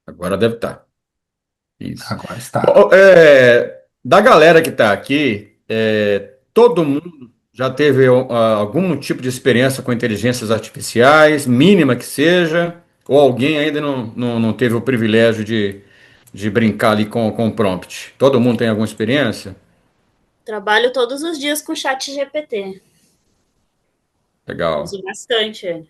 Agora deve estar. Isso. Agora está. Bom, da galera que está aqui, todo mundo já teve algum tipo de experiência com inteligências artificiais, mínima que seja, ou alguém ainda não teve o privilégio de brincar ali com o prompt? Todo mundo tem alguma experiência? Trabalho todos os dias com o chat GPT. Legal. Uso bastante ele.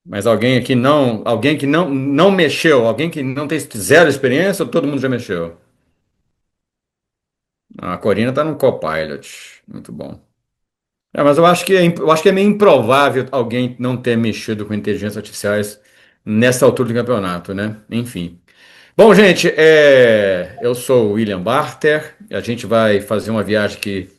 Mas alguém que não mexeu, alguém que não tem zero experiência, ou todo mundo já mexeu? A Corina está no Copilot. Muito bom. Mas eu acho que é meio improvável alguém não ter mexido com inteligências artificiais nessa altura do campeonato, né? Enfim. Bom, gente, eu sou o William Barter. A gente vai fazer uma viagem aqui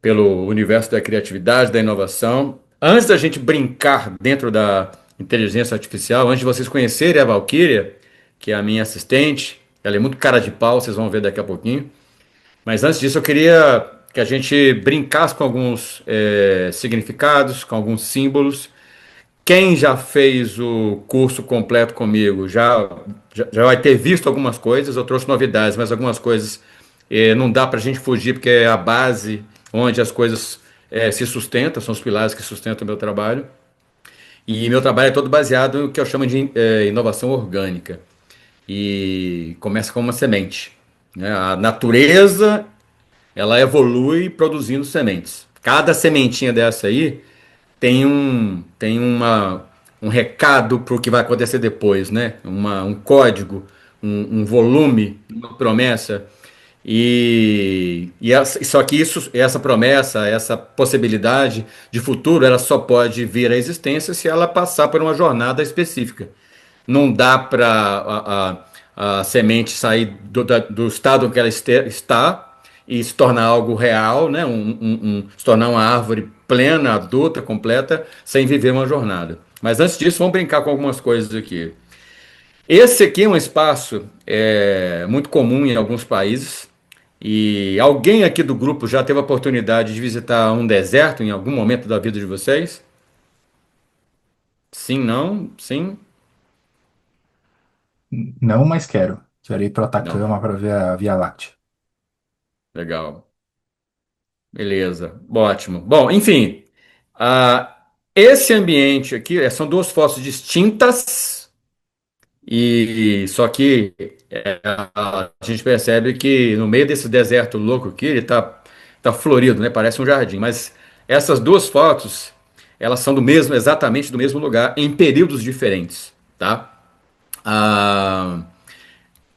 pelo universo da criatividade, da inovação. Antes da gente brincar dentro da inteligência artificial, antes de vocês conhecerem a Valkyria, que é a minha assistente, ela é muito cara de pau, vocês vão ver daqui a pouquinho. Mas antes disso, eu queria que a gente brincasse com alguns significados, com alguns símbolos. Quem já fez o curso completo comigo já vai ter visto algumas coisas. Eu trouxe novidades, mas algumas coisas não dá para a gente fugir, porque é a base onde as coisas se sustentam, são os pilares que sustentam o meu trabalho. E meu trabalho é todo baseado no que eu chamo de inovação orgânica. E começa com uma semente, né? A natureza ela evolui produzindo sementes. Cada sementinha dessa aí tem um recado para o que vai acontecer depois, né? Um código, um volume, uma promessa. Só que essa promessa, essa possibilidade de futuro, ela só pode vir à existência se ela passar por uma jornada específica. Não dá para a semente sair do estado em que ela está e se tornar algo real, né? Se tornar uma árvore plena, adulta, completa, sem viver uma jornada. Mas antes disso, vamos brincar com algumas coisas aqui. Esse aqui é um espaço muito comum em alguns países. E alguém aqui do grupo já teve a oportunidade de visitar um deserto em algum momento da vida de vocês? Sim, não? Sim? Não, mas quero. Quero ir para o Não. Atacama para ver a Via Láctea. Legal. Beleza, ótimo. Bom, enfim, esse ambiente aqui são duas fotos distintas e só que a gente percebe que no meio desse deserto louco aqui ele tá florido, né? Parece um jardim. Mas essas duas fotos elas são exatamente do mesmo lugar em períodos diferentes, tá? Ah,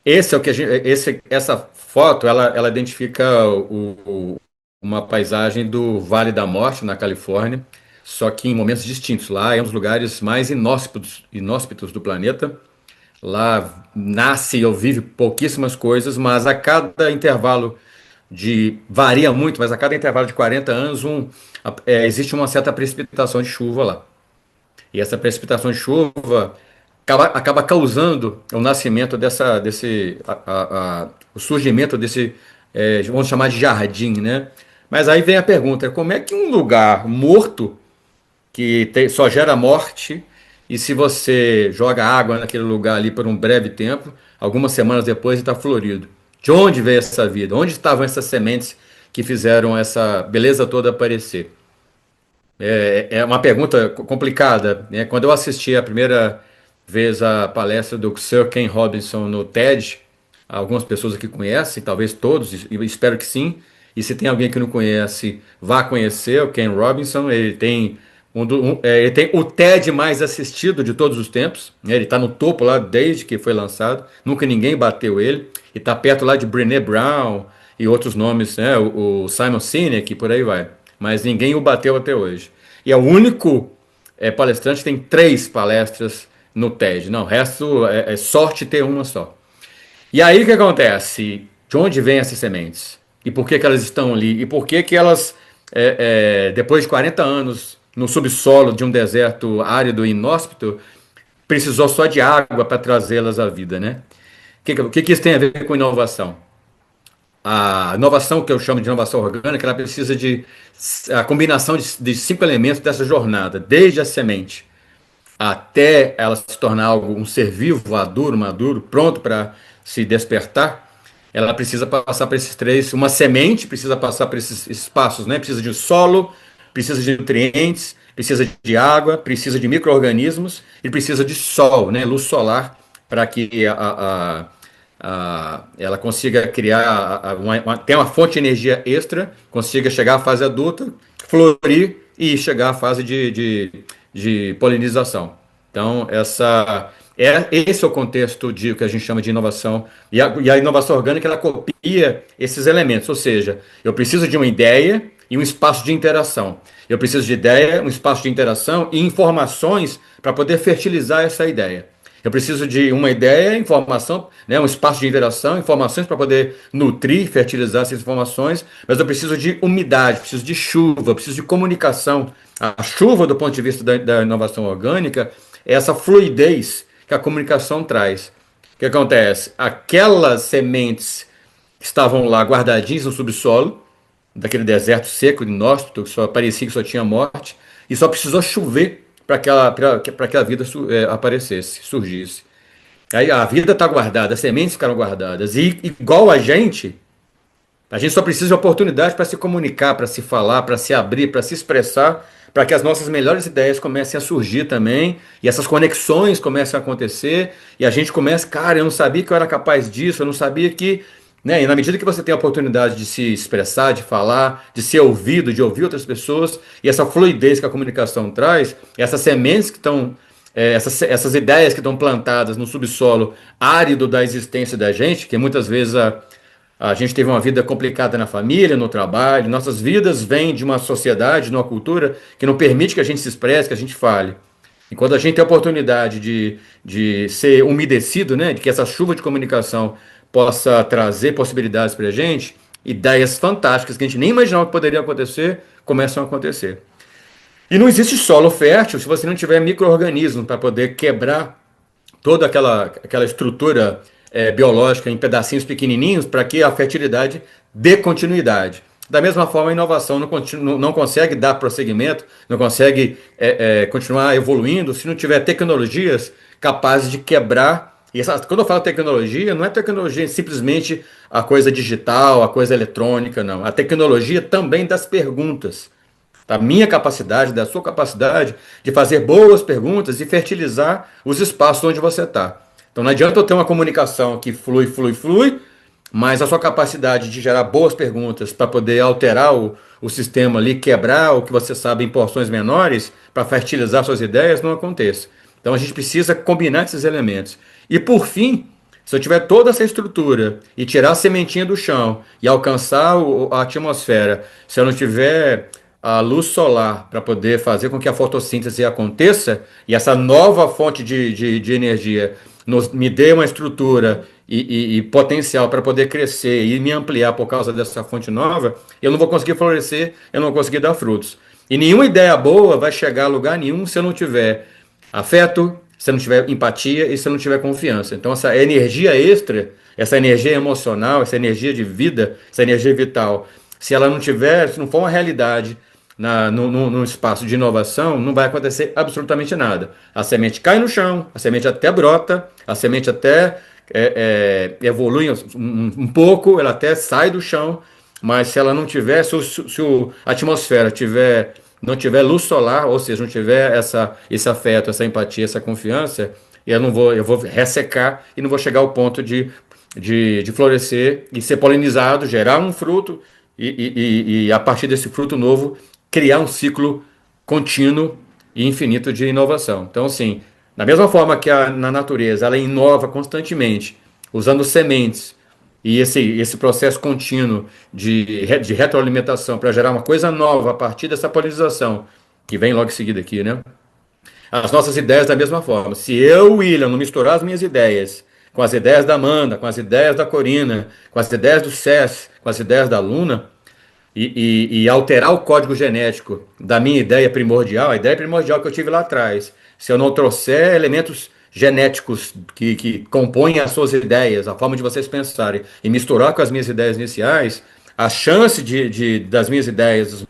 esse é o que a gente, essa foto, ela identifica uma paisagem do Vale da Morte, na Califórnia, só que em momentos distintos. Lá é um dos lugares mais inóspitos do planeta. Lá nasce ou vive pouquíssimas coisas, mas a cada intervalo varia muito, mas a cada intervalo de 40 anos existe uma certa precipitação de chuva lá. E essa precipitação de chuva acaba causando o nascimento o surgimento desse, vamos chamar de jardim, né? Mas aí vem a pergunta, como é que um lugar morto, só gera morte, e se você joga água naquele lugar ali por um breve tempo, algumas semanas depois está florido? De onde veio essa vida? Onde estavam essas sementes que fizeram essa beleza toda aparecer? É uma pergunta complicada, né? Quando eu assisti a primeira vez a palestra do Sir Ken Robinson no TED, algumas pessoas aqui conhecem, talvez todos, e eu espero que sim. E se tem alguém que não conhece, vá conhecer o Ken Robinson. Ele tem o TED mais assistido de todos os tempos, né? Ele está no topo lá desde que foi lançado. Nunca ninguém bateu ele. E está perto lá de Brené Brown e outros nomes, né? O Simon Sinek e por aí vai. Mas ninguém o bateu até hoje. E é o único palestrante que tem três palestras no TED. Não, o resto é sorte ter uma só. E aí o que acontece? De onde vêm essas sementes? E por que que elas estão ali? E por que que elas, depois de 40 anos no subsolo de um deserto árido e inóspito, precisou só de água para trazê-las à vida, né? O que que isso tem a ver com inovação? A inovação que eu chamo de inovação orgânica, ela precisa de a combinação de cinco elementos dessa jornada, desde a semente. até ela se tornar algo, um ser vivo, maduro, pronto para se despertar, ela precisa passar por esses três, uma semente precisa passar por esses passos, né? Precisa de solo, precisa de nutrientes, precisa de água, precisa de micro-organismos e precisa de sol, né? Luz solar, para que ela consiga criar, ter uma fonte de energia extra, consiga chegar à fase adulta, florir e chegar à fase de polinização. Então, esse é o contexto de o que a gente chama de inovação. E a inovação orgânica, ela copia esses elementos, ou seja, eu preciso de uma ideia e um espaço de interação. Eu preciso de ideia, um espaço de interação e informações para poder fertilizar essa ideia. Eu preciso de uma ideia, informação, né, um espaço de interação, informações para poder nutrir, fertilizar essas informações, mas eu preciso de umidade, preciso de chuva, preciso de comunicação. A chuva, do ponto de vista da inovação orgânica, é essa fluidez que a comunicação traz. O que acontece? Aquelas sementes que estavam lá guardadinhas no subsolo, daquele deserto seco, inóspito, que só parecia que só tinha morte, e só precisou chover para que a vida aparecesse, surgisse. Aí a vida está guardada, as sementes ficaram guardadas. E igual a gente só precisa de oportunidade para se comunicar, para se falar, para se abrir, para se expressar, para que as nossas melhores ideias comecem a surgir também, e essas conexões comecem a acontecer, e a gente começa, cara, eu não sabia que eu era capaz disso, eu não sabia que, né? E na medida que você tem a oportunidade de se expressar, de falar, de ser ouvido, de ouvir outras pessoas, e essa fluidez que a comunicação traz, essas sementes que estão, essas ideias que estão plantadas no subsolo árido da existência da gente, que muitas vezes a gente teve uma vida complicada na família, no trabalho, nossas vidas vêm de uma sociedade, de uma cultura que não permite que a gente se expresse, que a gente fale. E quando a gente tem a oportunidade de ser umedecido, né, de que essa chuva de comunicação possa trazer possibilidades para a gente, ideias fantásticas que a gente nem imaginava que poderiam acontecer, começam a acontecer. E não existe solo fértil se você não tiver micro-organismos para poder quebrar toda aquela estrutura biológica em pedacinhos pequenininhos para que a fertilidade dê continuidade. Da mesma forma, a inovação não consegue dar prosseguimento, não consegue continuar evoluindo se não tiver tecnologias capazes de quebrar. Quando eu falo tecnologia, não é tecnologia simplesmente a coisa digital, a coisa eletrônica, não. A tecnologia também das perguntas. Da minha capacidade, da sua capacidade de fazer boas perguntas e fertilizar os espaços onde você está. Então não adianta eu ter uma comunicação que flui, mas a sua capacidade de gerar boas perguntas para poder alterar o sistema ali, quebrar o que você sabe em porções menores, para fertilizar suas ideias, não aconteça. Então a gente precisa combinar esses elementos. E por fim, se eu tiver toda essa estrutura e tirar a sementinha do chão e alcançar a atmosfera, se eu não tiver a luz solar para poder fazer com que a fotossíntese aconteça e essa nova fonte de energia me dê uma estrutura e potencial para poder crescer e me ampliar por causa dessa fonte nova, eu não vou conseguir florescer, eu não vou conseguir dar frutos. E nenhuma ideia boa vai chegar a lugar nenhum se eu não tiver afeto, se eu não tiver empatia e se eu não tiver confiança. Então, essa energia extra, essa energia emocional, essa energia de vida, essa energia vital, se ela não tiver, se não for uma realidade no espaço de inovação, não vai acontecer absolutamente nada. A semente cai no chão, a semente até brota, a semente até evolui um pouco, ela até sai do chão, mas se ela não tiver, se a atmosfera não tiver luz solar, ou seja, não tiver esse afeto, essa empatia, essa confiança, eu vou ressecar e não vou chegar ao ponto de florescer e ser polinizado, gerar um fruto e a partir desse fruto novo criar um ciclo contínuo e infinito de inovação. Então, assim, da mesma forma que na natureza ela inova constantemente, usando sementes e esse processo contínuo de retroalimentação para gerar uma coisa nova a partir dessa polinização, que vem logo em seguida aqui, né? As nossas ideias da mesma forma. Se eu, William, não misturar as minhas ideias com as ideias da Amanda, com as ideias da Corina, com as ideias do Cés, com as ideias da Luna, e alterar o código genético da minha ideia primordial, a ideia primordial que eu tive lá atrás, se eu não trouxer elementos genéticos que compõem as suas ideias, a forma de vocês pensarem, e misturar com as minhas ideias iniciais, a chance das minhas ideias,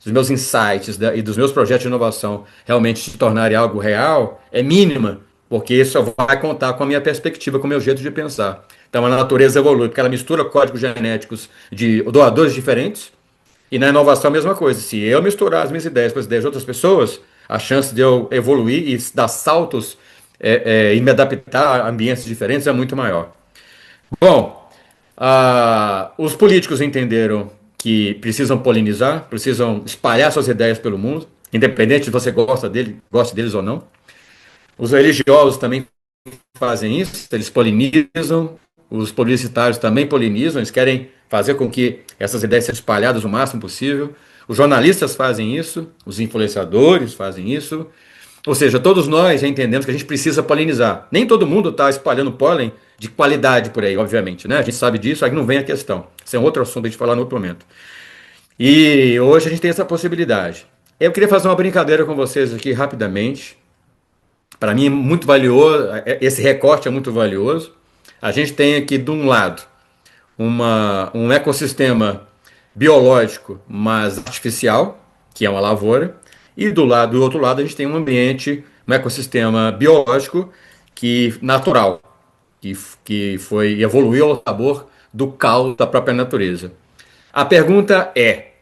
dos meus insights e dos meus projetos de inovação realmente se tornarem algo real, é mínima, porque isso vai contar com a minha perspectiva, com o meu jeito de pensar. Então a natureza evolui, porque ela mistura códigos genéticos de doadores diferentes, e na inovação a mesma coisa. Se eu misturar as minhas ideias com as ideias de outras pessoas, a chance de eu evoluir e dar saltos e me adaptar a ambientes diferentes é muito maior. Bom, os políticos entenderam que precisam polinizar, precisam espalhar suas ideias pelo mundo, independente se você gosta deles ou não. Os religiosos também fazem isso, eles polinizam, os publicitários também polinizam, eles querem fazer com que essas ideias sejam espalhadas o máximo possível. Os jornalistas fazem isso, os influenciadores fazem isso. Ou seja, todos nós já entendemos que a gente precisa polinizar. Nem todo mundo está espalhando pólen de qualidade por aí, obviamente, né? A gente sabe disso, aí não vem a questão. Isso é um outro assunto a gente falar no outro momento. E hoje a gente tem essa possibilidade. Eu queria fazer uma brincadeira com vocês aqui rapidamente. Para mim é muito valioso, esse recorte é muito valioso. A gente tem aqui, de um lado, um ecossistema biológico, mas artificial, que é uma lavoura, e do outro lado, a gente tem um ambiente, um ecossistema biológico natural, que foi evoluiu ao sabor do caos da própria natureza. A pergunta é: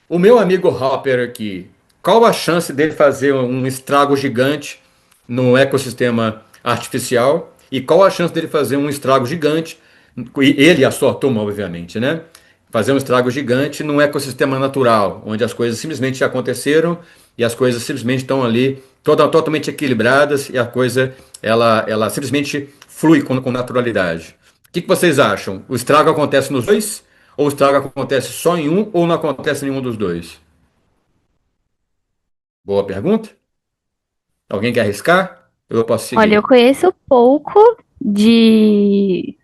o meu amigo Hopper aqui, qual a chance dele fazer um estrago gigante no ecossistema artificial e qual a chance dele fazer um estrago gigante, ele e a sua turma, obviamente, né? Fazer um estrago gigante num ecossistema natural, onde as coisas simplesmente aconteceram e as coisas simplesmente estão ali totalmente equilibradas e a coisa ela simplesmente flui com naturalidade. O que vocês acham? O estrago acontece nos dois? Ou o estrago acontece só em um ou não acontece em nenhum dos dois? Boa pergunta. Alguém quer arriscar? Eu posso Olha, eu seguir. conheço pouco de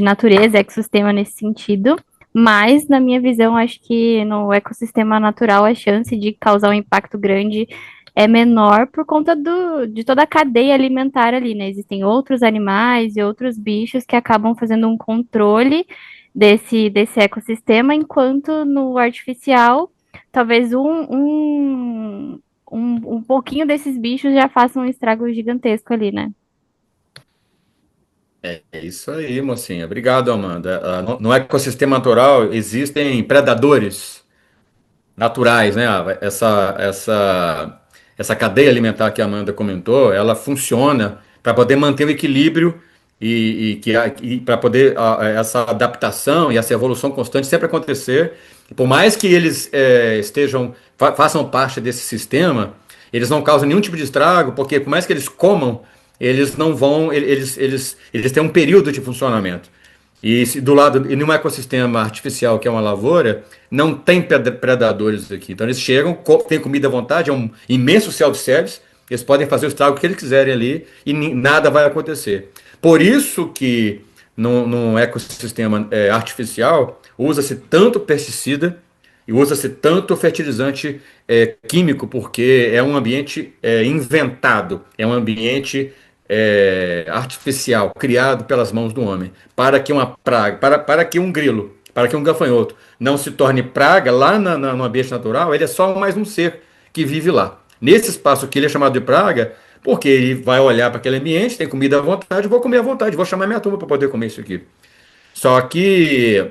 natureza, ecossistema nesse sentido, mas na minha visão, acho que no ecossistema natural a chance de causar um impacto grande é menor por conta de toda a cadeia alimentar ali, né? Existem outros animais e outros bichos que acabam fazendo um controle desse ecossistema, enquanto no artificial, talvez um pouquinho desses bichos já façam um estrago gigantesco ali, né? É isso aí, mocinha. Obrigado, Amanda. No ecossistema natural existem predadores naturais, né? Essa cadeia alimentar que a Amanda comentou, ela funciona para poder manter o equilíbrio e para poder essa adaptação e essa evolução constante sempre acontecer. E por mais que eles façam parte desse sistema, eles não causam nenhum tipo de estrago, porque por mais que eles comam, eles não vão, eles têm um período de funcionamento. E do lado, e num ecossistema artificial que é uma lavoura, não tem predadores aqui. Então eles chegam, têm comida à vontade, é um imenso self-service, eles podem fazer o estrago que eles quiserem ali e nada vai acontecer. Por isso que no ecossistema artificial usa-se tanto pesticida e usa-se tanto fertilizante químico, porque é um ambiente inventado, é um ambiente artificial, criado pelas mãos do homem, para que uma praga, para que um grilo, para que um gafanhoto não se torne praga lá no ambiente natural, ele é só mais um ser que vive lá. Nesse espaço aqui ele é chamado de praga, porque ele vai olhar para aquele ambiente, tem comida à vontade, vou comer à vontade, vou chamar minha turma para poder comer isso aqui. Só que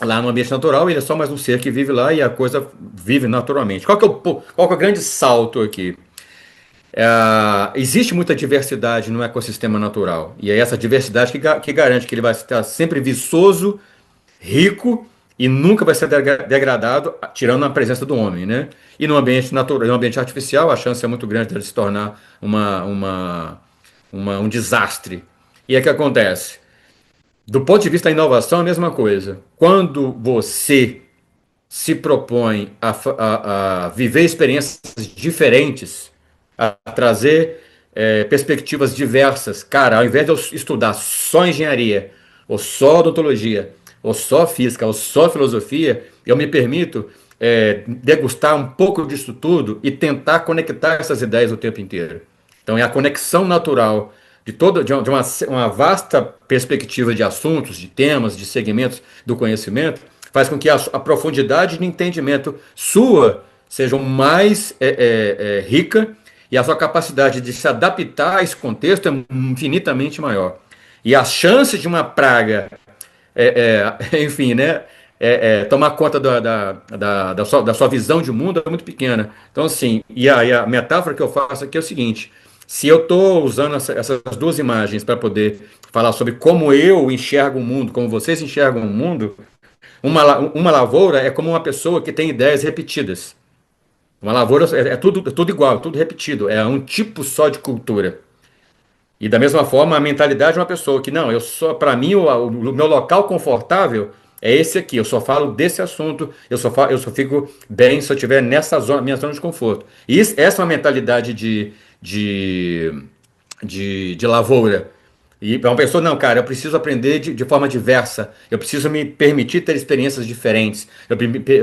lá no ambiente natural ele é só mais um ser que vive lá e a coisa vive naturalmente. Qual que é o grande salto aqui? Existe muita diversidade no ecossistema natural. E é essa diversidade que garante que ele vai estar sempre viçoso, rico e nunca vai ser degradado, tirando a presença do homem, né? E no ambiente natural, no ambiente artificial, a chance é muito grande de ele se tornar um desastre. E é que acontece. Do ponto de vista da inovação, a mesma coisa. Quando você se propõe a viver experiências diferentes, a trazer perspectivas diversas. Cara, ao invés de eu estudar só engenharia, ou só odontologia, ou só física, ou só filosofia, eu me permito degustar um pouco disso tudo e tentar conectar essas ideias o tempo inteiro. Então é a conexão natural de uma vasta perspectiva de assuntos, de temas, de segmentos do conhecimento, faz com que a profundidade de entendimento sua sejam mais rica e a sua capacidade de se adaptar a esse contexto é infinitamente maior. E as chances de uma praga, enfim, né, tomar conta da sua visão de mundo é muito pequena. Então, assim, e a metáfora que eu faço aqui é o seguinte: se eu estou usando essas duas imagens para poder falar sobre como eu enxergo o mundo, como vocês enxergam o mundo, uma lavoura é como uma pessoa que tem ideias repetidas. Uma lavoura é tudo igual, tudo repetido, é um tipo só de cultura. E da mesma forma, a mentalidade de uma pessoa que, não, eu só, para mim, o meu local confortável é esse aqui, eu só falo desse assunto, eu só fico bem se eu estiver nessa zona, minha zona de conforto. E essa é uma mentalidade de, de lavoura. E para uma pessoa, não, cara, eu preciso aprender de forma diversa, eu preciso me permitir ter experiências diferentes, eu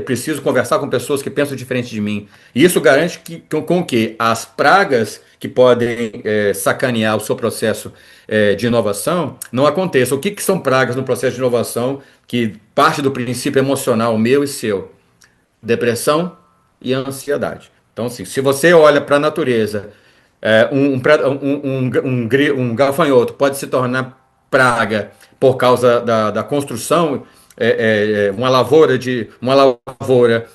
preciso conversar com pessoas que pensam diferente de mim. E isso garante com que as pragas que podem sacanear o seu processo de inovação não aconteçam. O que são pragas no processo de inovação que parte do princípio emocional meu e seu? Depressão e ansiedade. Então, assim, se você olha para a natureza, um gafanhoto pode se tornar praga por causa da construção, uma lavoura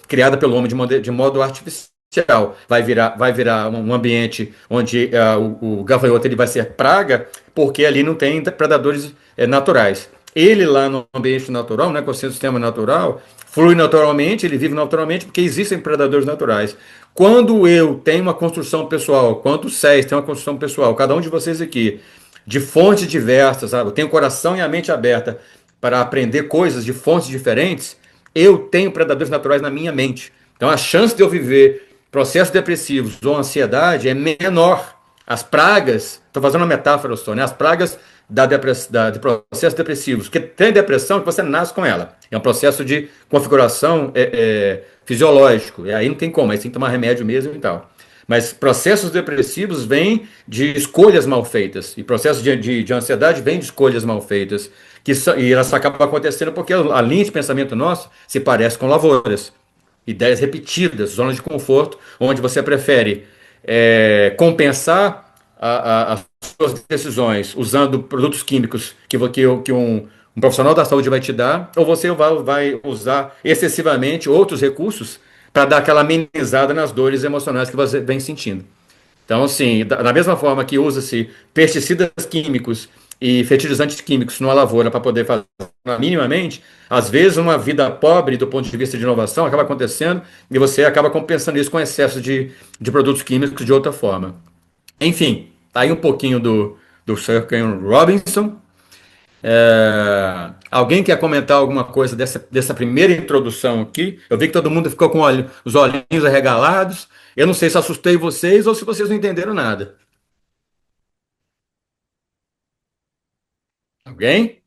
criada pelo homem de modo artificial. Vai virar um ambiente onde o gafanhoto ele vai ser praga, porque ali não tem predadores naturais. Ele lá no ambiente natural, né, com o seu sistema natural, flui naturalmente, ele vive naturalmente, porque existem predadores naturais. Quando eu tenho uma construção pessoal, quando o SES tem uma construção pessoal, cada um de vocês aqui, de fontes diversas, sabe? Eu tenho o coração e a mente aberta para aprender coisas de fontes diferentes, eu tenho predadores naturais na minha mente. Então a chance de eu viver processos depressivos ou ansiedade é menor. As pragas, estou fazendo uma metáfora só, né? As pragas de processos depressivos, porque tem depressão que você nasce com ela. É um processo de configuração fisiológico. E aí não tem como, aí você tem que tomar remédio mesmo e tal. Mas processos depressivos vêm de escolhas mal feitas. E processos de ansiedade vêm de escolhas mal feitas. E elas acabam acontecendo porque a linha de pensamento nosso se parece com lavouras. Ideias repetidas, zonas de conforto, onde você prefere compensar as suas decisões usando produtos químicos que um profissional da saúde vai te dar, ou você vai usar excessivamente outros recursos para dar aquela amenizada nas dores emocionais que você vem sentindo. Então, assim, da mesma forma que usa-se pesticidas químicos e fertilizantes químicos numa lavoura para poder fazer minimamente, às vezes uma vida pobre do ponto de vista de inovação acaba acontecendo e você acaba compensando isso com excesso de produtos químicos de outra forma. Enfim, tá aí um pouquinho do Sir Ken Robinson. Alguém quer comentar alguma coisa dessa primeira introdução aqui? Eu vi que todo mundo ficou com os olhinhos arregalados. Eu não sei se assustei vocês ou se vocês não entenderam nada. Alguém?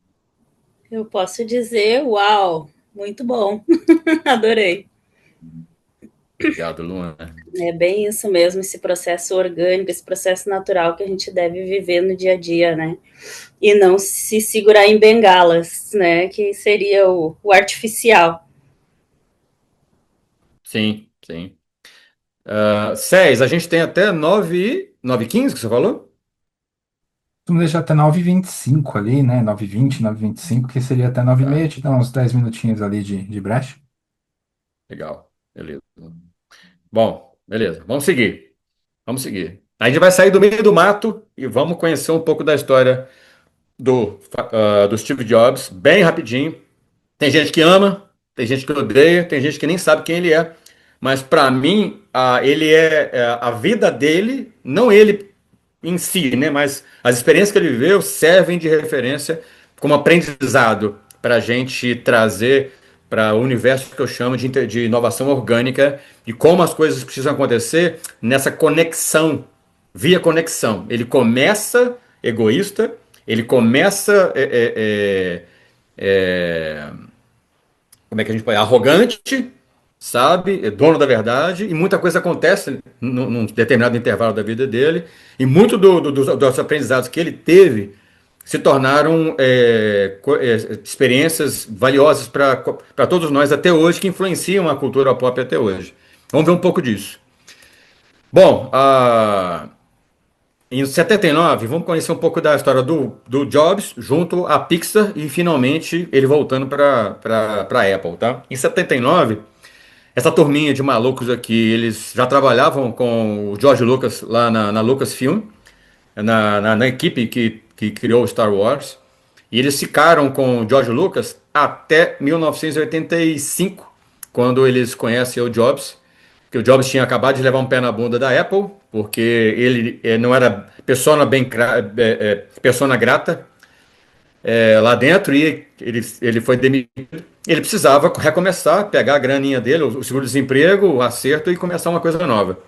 Eu posso dizer, uau, muito bom. Adorei. Obrigado, Luana. É bem isso mesmo, esse processo orgânico, esse processo natural que a gente deve viver no dia a dia, né? E não se segurar em bengalas, né? Que seria o artificial. Sim, sim. Cés, a gente tem até 9h15 que você falou? Vamos deixar até 9h25 ali, né? 9h20, 9h25, que seria até 9h30, Tá, te dá uns 10 minutinhos ali de brecha. legal. Beleza. Bom, beleza. Vamos seguir. Vamos seguir. A gente vai sair do meio do mato e vamos conhecer um pouco da história do Steve Jobs, bem rapidinho. Tem gente que ama, tem gente que odeia, tem gente que nem sabe quem ele é. Mas para mim, ele a vida dele, não ele em si, né? Mas as experiências que ele viveu servem de referência como aprendizado para a gente trazer para o universo que eu chamo de inovação orgânica e como as coisas precisam acontecer nessa conexão, via conexão. Ele começa egoísta, ele começa como é que a gente pode, arrogante, sabe, é dono da verdade, e muita coisa acontece num determinado intervalo da vida dele, e muito dos aprendizados que ele teve se tornaram experiências valiosas para todos nós até hoje, que influenciam a cultura pop até hoje. Vamos ver um pouco disso. Bom, em 79, vamos conhecer um pouco da história do Jobs junto à Pixar e finalmente ele voltando para a Apple, tá? Em 79, essa turminha de malucos aqui, eles já trabalhavam com o George Lucas lá na Lucasfilm, na equipe que criou o Star Wars. E eles ficaram com o George Lucas até 1985, quando eles conhecem o Jobs, que o Jobs tinha acabado de levar um pé na bunda da Apple, porque ele não era persona grata lá dentro e ele foi demitido. Ele precisava recomeçar, pegar a graninha dele, o seguro-desemprego, o acerto e começar uma coisa nova.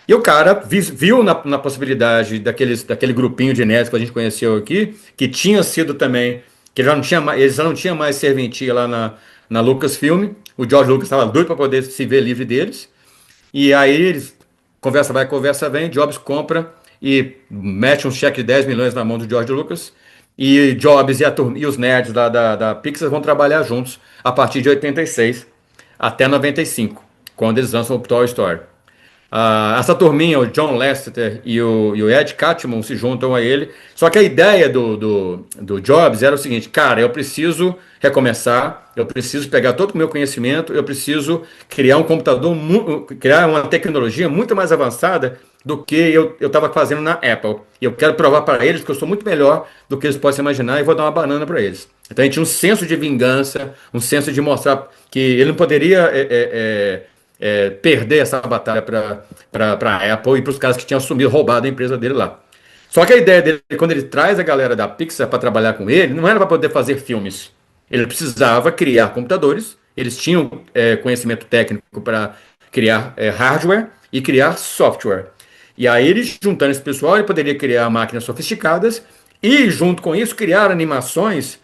E o cara viu na possibilidade daquele grupinho de nerds que a gente conheceu aqui, que tinha sido também, que já não tinha mais, eles já não tinham mais serventia lá na Lucasfilm. O George Lucas estava doido para poder se ver livre deles. E aí eles, conversa vai, conversa vem, Jobs compra e mete um cheque de 10 milhões na mão do George Lucas. E Jobs e os nerds da Pixar vão trabalhar juntos a partir de 86 até 95, quando eles lançam o Toy Story. Essa turminha, o John Lasseter e o Ed Catmull se juntam a ele. Só que a ideia do Jobs era o seguinte: cara, eu preciso recomeçar, eu preciso pegar todo o meu conhecimento, eu preciso criar um computador, criar uma tecnologia muito mais avançada do que eu estava fazendo na Apple. E eu quero provar para eles que eu sou muito melhor do que eles possam imaginar e vou dar uma banana para eles. Então a gente tinha um senso de vingança, um senso de mostrar que ele não poderia perder essa batalha para a Apple e para os caras que tinham assumido, roubado a empresa dele lá. Só que a ideia dele, quando ele traz a galera da Pixar para trabalhar com ele, não era para poder fazer filmes. Ele precisava criar computadores, eles tinham conhecimento técnico para criar hardware e criar software. E aí ele, juntando esse pessoal, ele poderia criar máquinas sofisticadas e, junto com isso, criar animações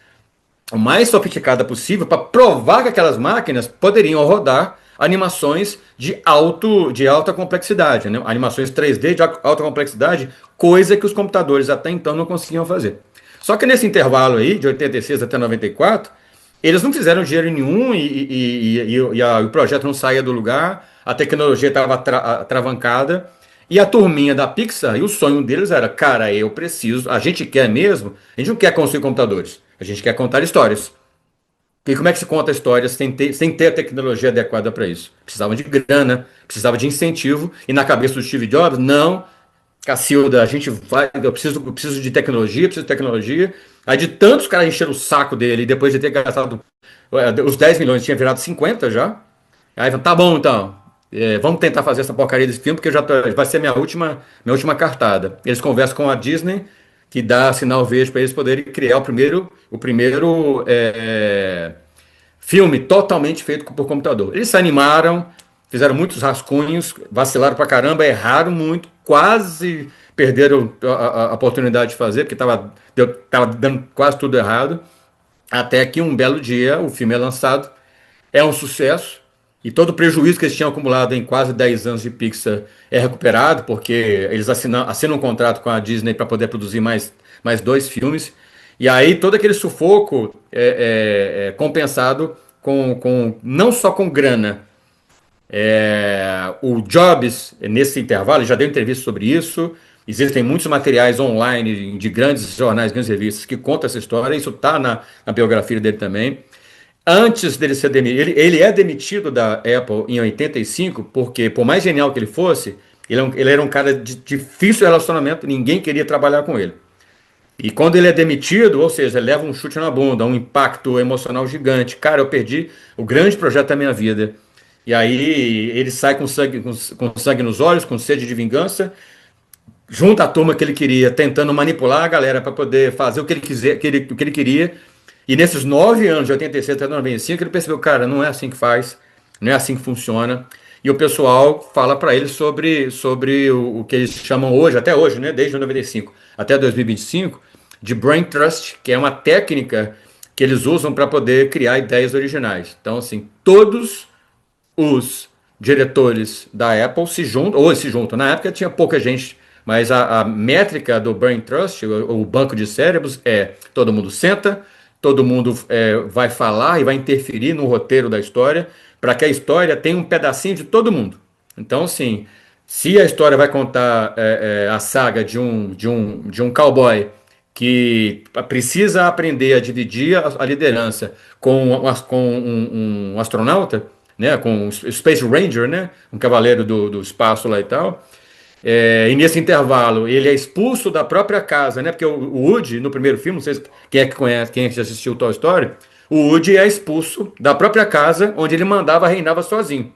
o mais sofisticada possível para provar que aquelas máquinas poderiam rodar animações de alta complexidade, né? Animações 3D de alta complexidade, coisa que os computadores até então não conseguiam fazer. Só que nesse intervalo aí, de 86 até 94, eles não fizeram dinheiro nenhum e o projeto não saía do lugar, a tecnologia estava travancada, e a turminha da Pixar, e o sonho deles era, cara, a gente quer mesmo, a gente não quer construir computadores, a gente quer contar histórias. E como é que se conta histórias sem ter a tecnologia adequada para isso? Precisava de grana, precisava de incentivo, e na cabeça do Steve Jobs, não, Cacilda, a gente vai, eu preciso de tecnologia, preciso de tecnologia. Aí de tantos caras encheram o saco dele, e depois de ter gastado os 10 milhões, tinha virado 50 já. Aí tá bom então, vamos tentar fazer essa porcaria desse filme, porque vai ser minha última cartada. Eles conversam com a Disney, que dá sinal verde para eles poderem criar o primeiro filme totalmente feito por computador. Eles se animaram, fizeram muitos rascunhos, vacilaram pra caramba, erraram muito, quase perderam a oportunidade de fazer, porque tava dando quase tudo errado. Até que um belo dia o filme é lançado, é um sucesso, e todo o prejuízo que eles tinham acumulado em quase 10 anos de Pixar é recuperado, porque eles assinam um contrato com a Disney para poder produzir mais 2 filmes. E aí todo aquele sufoco é compensado não só com grana. O Jobs, nesse intervalo, já deu entrevista sobre isso. Existem muitos materiais online de grandes jornais, grandes revistas que contam essa história. Isso está na biografia dele também. Antes dele ser demitido, ele é demitido da Apple em 85, porque, por mais genial que ele fosse, ele era um cara de difícil relacionamento, ninguém queria trabalhar com ele. E quando ele é demitido, ou seja, ele leva um chute na bunda, um impacto emocional gigante. Cara, eu perdi o grande projeto da minha vida. E aí ele sai com sangue nos olhos, com sede de vingança, junta a turma que ele queria, tentando manipular a galera para poder fazer o que ele quiser, o que ele queria. E nesses 9 anos, de 86 até 95, ele percebeu, cara, não é assim que faz, não é assim que funciona. E o pessoal fala para ele sobre o que eles chamam hoje, até hoje, né, desde 95 até 2025, de Brain Trust, que é uma técnica que eles usam para poder criar ideias originais. Então, assim, todos os diretores da Apple se juntam. Na época tinha pouca gente, mas a métrica do Brain Trust, o banco de cérebros, todo mundo senta, todo mundo vai falar e vai interferir no roteiro da história, para que a história tenha um pedacinho de todo mundo. Então, assim, se a história vai contar a saga de um cowboy que precisa aprender a dividir a liderança com um astronauta, né, com um Space Ranger, né, um cavaleiro do espaço lá e tal. E nesse intervalo ele é expulso da própria casa, né? Porque o Woody, no primeiro filme, não sei quem é que conhece, quem é que já assistiu Toy Story, o Woody é expulso da própria casa onde ele mandava, reinava sozinho.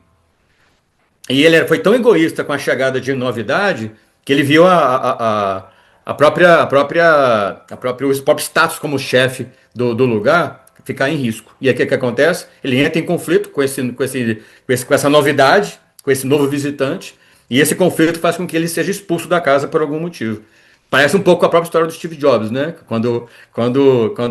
E ele foi tão egoísta com a chegada de novidade que ele viu o próprio status como chefe do lugar ficar em risco. E aí o que acontece? Ele entra em conflito com essa novidade, com esse novo visitante, e esse conflito faz com que ele seja expulso da casa por algum motivo. Parece um pouco a própria história do Steve Jobs, né? Quando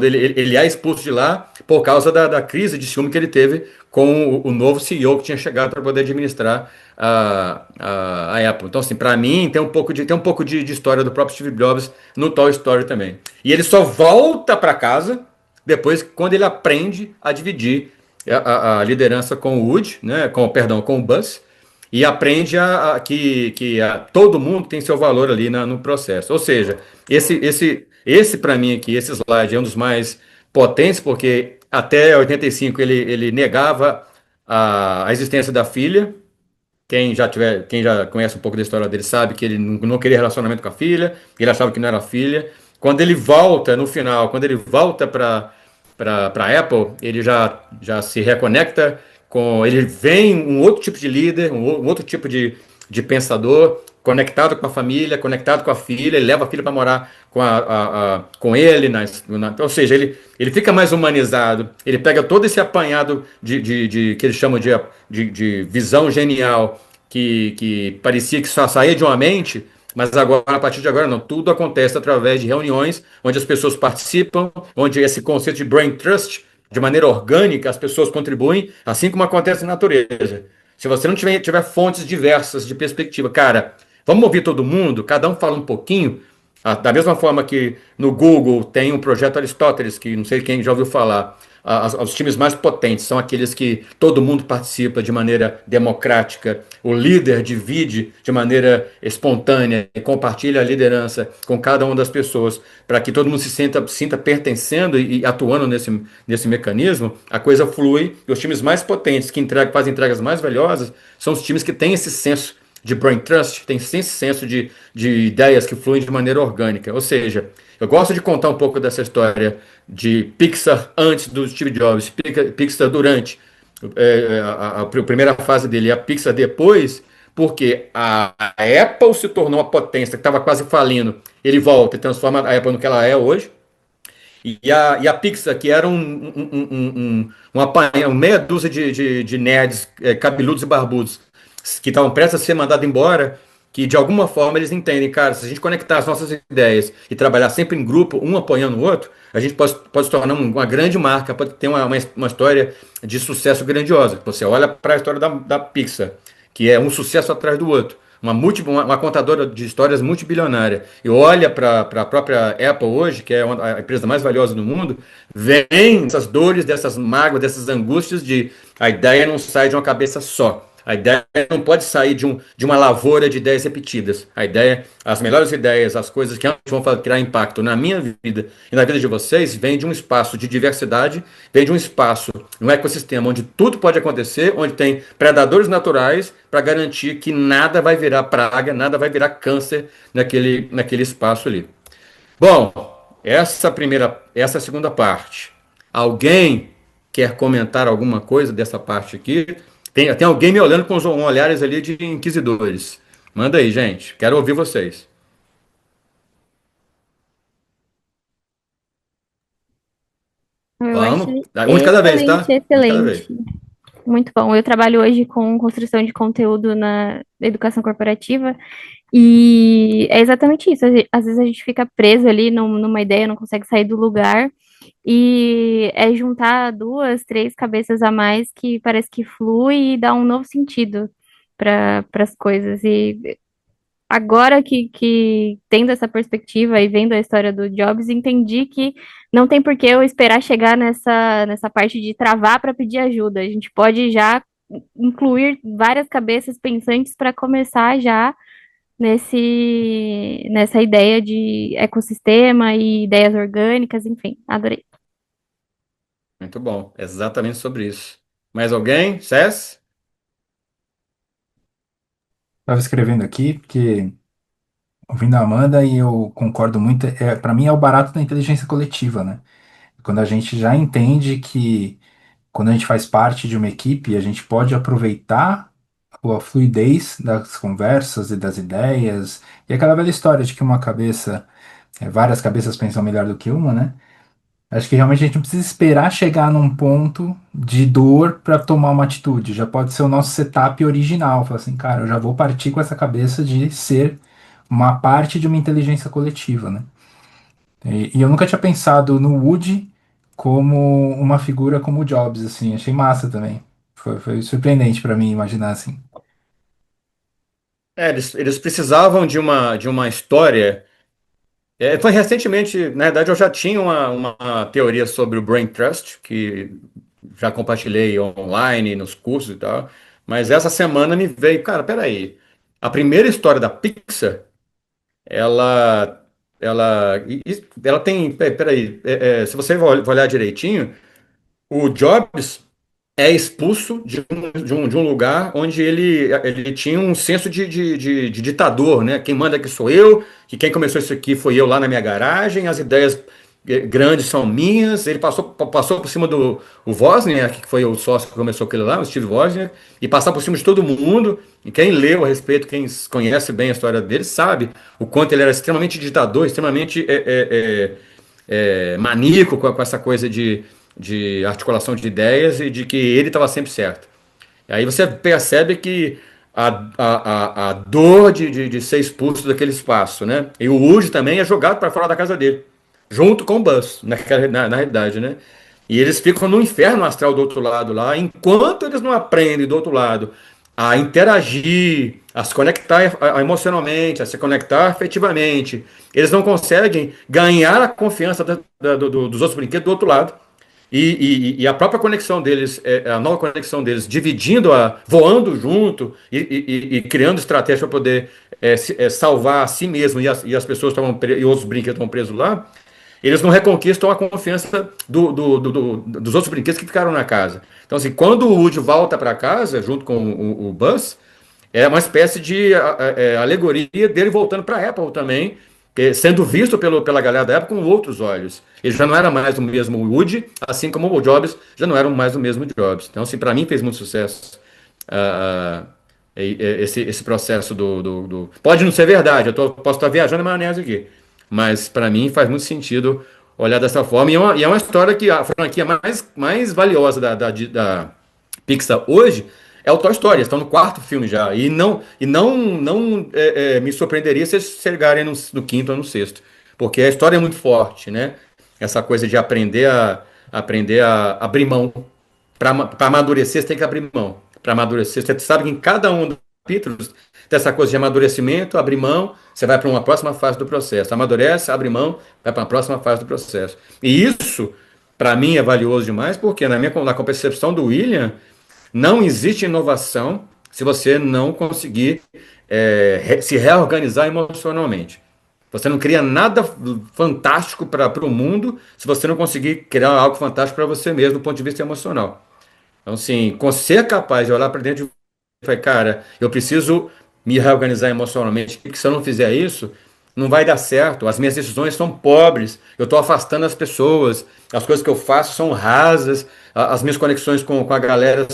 ele é expulso de lá por causa da crise de ciúme que ele teve com o novo CEO que tinha chegado para poder administrar a Apple. Então, assim, para mim, tem um pouco de história do próprio Steve Jobs no Toy Story também. E ele só volta para casa depois, quando ele aprende a dividir a liderança com o Woody, né? Com o Buzz, e aprende que todo mundo tem seu valor ali no processo. Ou seja, esse para mim aqui, esse slide é um dos mais potentes, porque até 85 ele negava a existência da filha. Quem já conhece um pouco da história dele sabe que ele não queria relacionamento com a filha, ele achava que não era filha. Quando ele volta, no final, quando ele volta para Apple, ele já se reconecta ele vem um outro tipo de líder, um outro tipo de pensador, conectado com a família, conectado com a filha, ele leva a filha para morar com ele, ou seja, ele fica mais humanizado, ele pega todo esse apanhado que eles chamam de visão genial, que parecia que só saía de uma mente, mas agora, a partir de agora, não. Tudo acontece através de reuniões onde as pessoas participam, onde esse conceito de brain trust, de maneira orgânica, as pessoas contribuem, assim como acontece na natureza. Se você não tiver fontes diversas de perspectiva, cara, vamos ouvir todo mundo, cada um fala um pouquinho, da mesma forma que no Google tem um projeto Aristóteles, que não sei quem já ouviu falar, os times mais potentes são aqueles que todo mundo participa de maneira democrática, o líder divide de maneira espontânea e compartilha a liderança com cada uma das pessoas, para que todo mundo se sinta pertencendo e atuando nesse mecanismo, a coisa flui, e os times mais potentes que fazem entregas mais valiosas são os times que têm esse senso de brain trust, tem esse senso de ideias que fluem de maneira orgânica. Ou seja, eu gosto de contar um pouco dessa história de Pixar antes do Steve Jobs, Pixar durante a primeira fase dele e a Pixar depois, porque a Apple se tornou uma potência que estava quase falindo. Ele volta e transforma a Apple no que ela é hoje. E a Pixar, que era uma meia dúzia de nerds cabeludos e barbudos, que estavam prestes a ser mandados embora, que de alguma forma eles entendem, cara, se a gente conectar as nossas ideias e trabalhar sempre em grupo, um apoiando o outro, a gente pode se tornar uma grande marca, pode ter uma história de sucesso grandiosa. Você olha para a história da Pixar, que é um sucesso atrás do outro, uma contadora de histórias multibilionária, e olha para a própria Apple hoje, que é a empresa mais valiosa do mundo, vem essas dores, dessas mágoas, dessas angústias de a ideia não sai de uma cabeça só. A ideia não pode sair de uma lavoura de ideias repetidas. A ideia, as melhores ideias, as coisas que vão criar impacto na minha vida e na vida de vocês, vem de um espaço de diversidade, vem de um espaço, um ecossistema onde tudo pode acontecer, onde tem predadores naturais para garantir que nada vai virar praga, nada vai virar câncer naquele espaço ali. Bom, essa é a segunda parte. Alguém quer comentar alguma coisa dessa parte aqui? Tem alguém me olhando com os olhares ali de inquisidores. Manda aí, gente. Quero ouvir vocês. Eu Vamos. achei Um de cada vez, excelente, tá? Um de cada excelente. vez. Muito bom. Eu trabalho hoje com construção de conteúdo na educação corporativa e é exatamente isso. Às vezes a gente fica preso ali numa ideia, não consegue sair do lugar e é juntar duas, três cabeças a mais que parece que flui e dá um novo sentido para as coisas. E agora que tendo essa perspectiva e vendo a história do Jobs, entendi que não tem por que eu esperar chegar nessa parte de travar para pedir ajuda. A gente pode já incluir várias cabeças pensantes para começar já nessa ideia de ecossistema e ideias orgânicas, enfim, adorei. Muito bom. Exatamente sobre isso. Mais alguém? Cés? Estava escrevendo aqui, porque ouvindo a Amanda e eu concordo muito, para mim é o barato da inteligência coletiva, né? Quando a gente já entende que quando a gente faz parte de uma equipe, a gente pode aproveitar a fluidez das conversas e das ideias, e aquela velha história de que uma cabeça, várias cabeças pensam melhor do que uma, né? Acho que realmente a gente não precisa esperar chegar num ponto de dor para tomar uma atitude. Já pode ser o nosso setup original. Falar assim, cara, eu já vou partir com essa cabeça de ser uma parte de uma inteligência coletiva, né? E eu nunca tinha pensado no Woody como uma figura como o Jobs, assim. Achei massa também. Foi surpreendente para mim imaginar assim. Eles precisavam de uma história. Foi recentemente, na verdade, eu já tinha uma teoria sobre o Brain Trust, que já compartilhei online, nos cursos e tal, mas essa semana me veio, cara, peraí, a primeira história da Pixar, ela, ela tem, peraí, se você olhar direitinho, o Jobs é expulso de um lugar onde ele tinha um senso de ditador, né? Quem manda aqui sou eu, que quem começou isso aqui foi eu lá na minha garagem, as ideias grandes são minhas. Ele passou por cima do o Wozniak, que foi o sócio que começou aquele lá, o Steve Wozniak, e passar por cima de todo mundo. E quem leu a respeito, quem conhece bem a história dele, sabe o quanto ele era extremamente ditador, extremamente maníaco com essa coisa de articulação de ideias e de que ele estava sempre certo. E aí você percebe que a dor de ser expulso daquele espaço, né? E o Woody também é jogado para fora da casa dele, junto com o Buzz, na realidade, né? E eles ficam no inferno astral do outro lado lá, enquanto eles não aprendem do outro lado a interagir, a se conectar emocionalmente, a se conectar afetivamente. Eles não conseguem ganhar a confiança dos outros brinquedos do outro lado. E a própria conexão deles, a nova conexão deles, voando junto e criando estratégias para poder salvar a si mesmo e as pessoas e outros brinquedos estão presos lá, eles não reconquistam a confiança dos outros brinquedos que ficaram na casa. Então, assim, quando o Woody volta para casa, junto com o Buzz, é uma espécie de alegoria dele voltando para a Apple também, sendo visto pela galera da Apple com outros olhos. Ele já não era mais o mesmo Woody, assim como o Jobs já não era mais o mesmo Jobs. Então, assim, para mim fez muito sucesso ah, esse processo Pode não ser verdade, posso estar viajando na maionese aqui, mas para mim faz muito sentido olhar dessa forma. E é uma história que a franquia mais valiosa da Pixar hoje é o Toy Story. Eles estão no quarto filme já. E não me surpreenderia se eles chegarem no quinto ou no sexto. Porque a história é muito forte, né? Essa coisa de aprender a abrir mão. Para amadurecer, você tem que abrir mão. Para amadurecer, você sabe que em cada um dos capítulos tem essa coisa de amadurecimento, abrir mão, você vai para uma próxima fase do processo. Amadurece, abre mão, vai para a próxima fase do processo. E isso, para mim, é valioso demais, porque na concepção do William, não existe inovação se você não conseguir se reorganizar emocionalmente. Você não cria nada fantástico para o mundo se você não conseguir criar algo fantástico para você mesmo do ponto de vista emocional. Então, assim, ser capaz de olhar para dentro e falar, cara, eu preciso me reorganizar emocionalmente, porque se eu não fizer isso, não vai dar certo. As minhas decisões são pobres, eu estou afastando as pessoas, as coisas que eu faço são rasas, as minhas conexões com a galera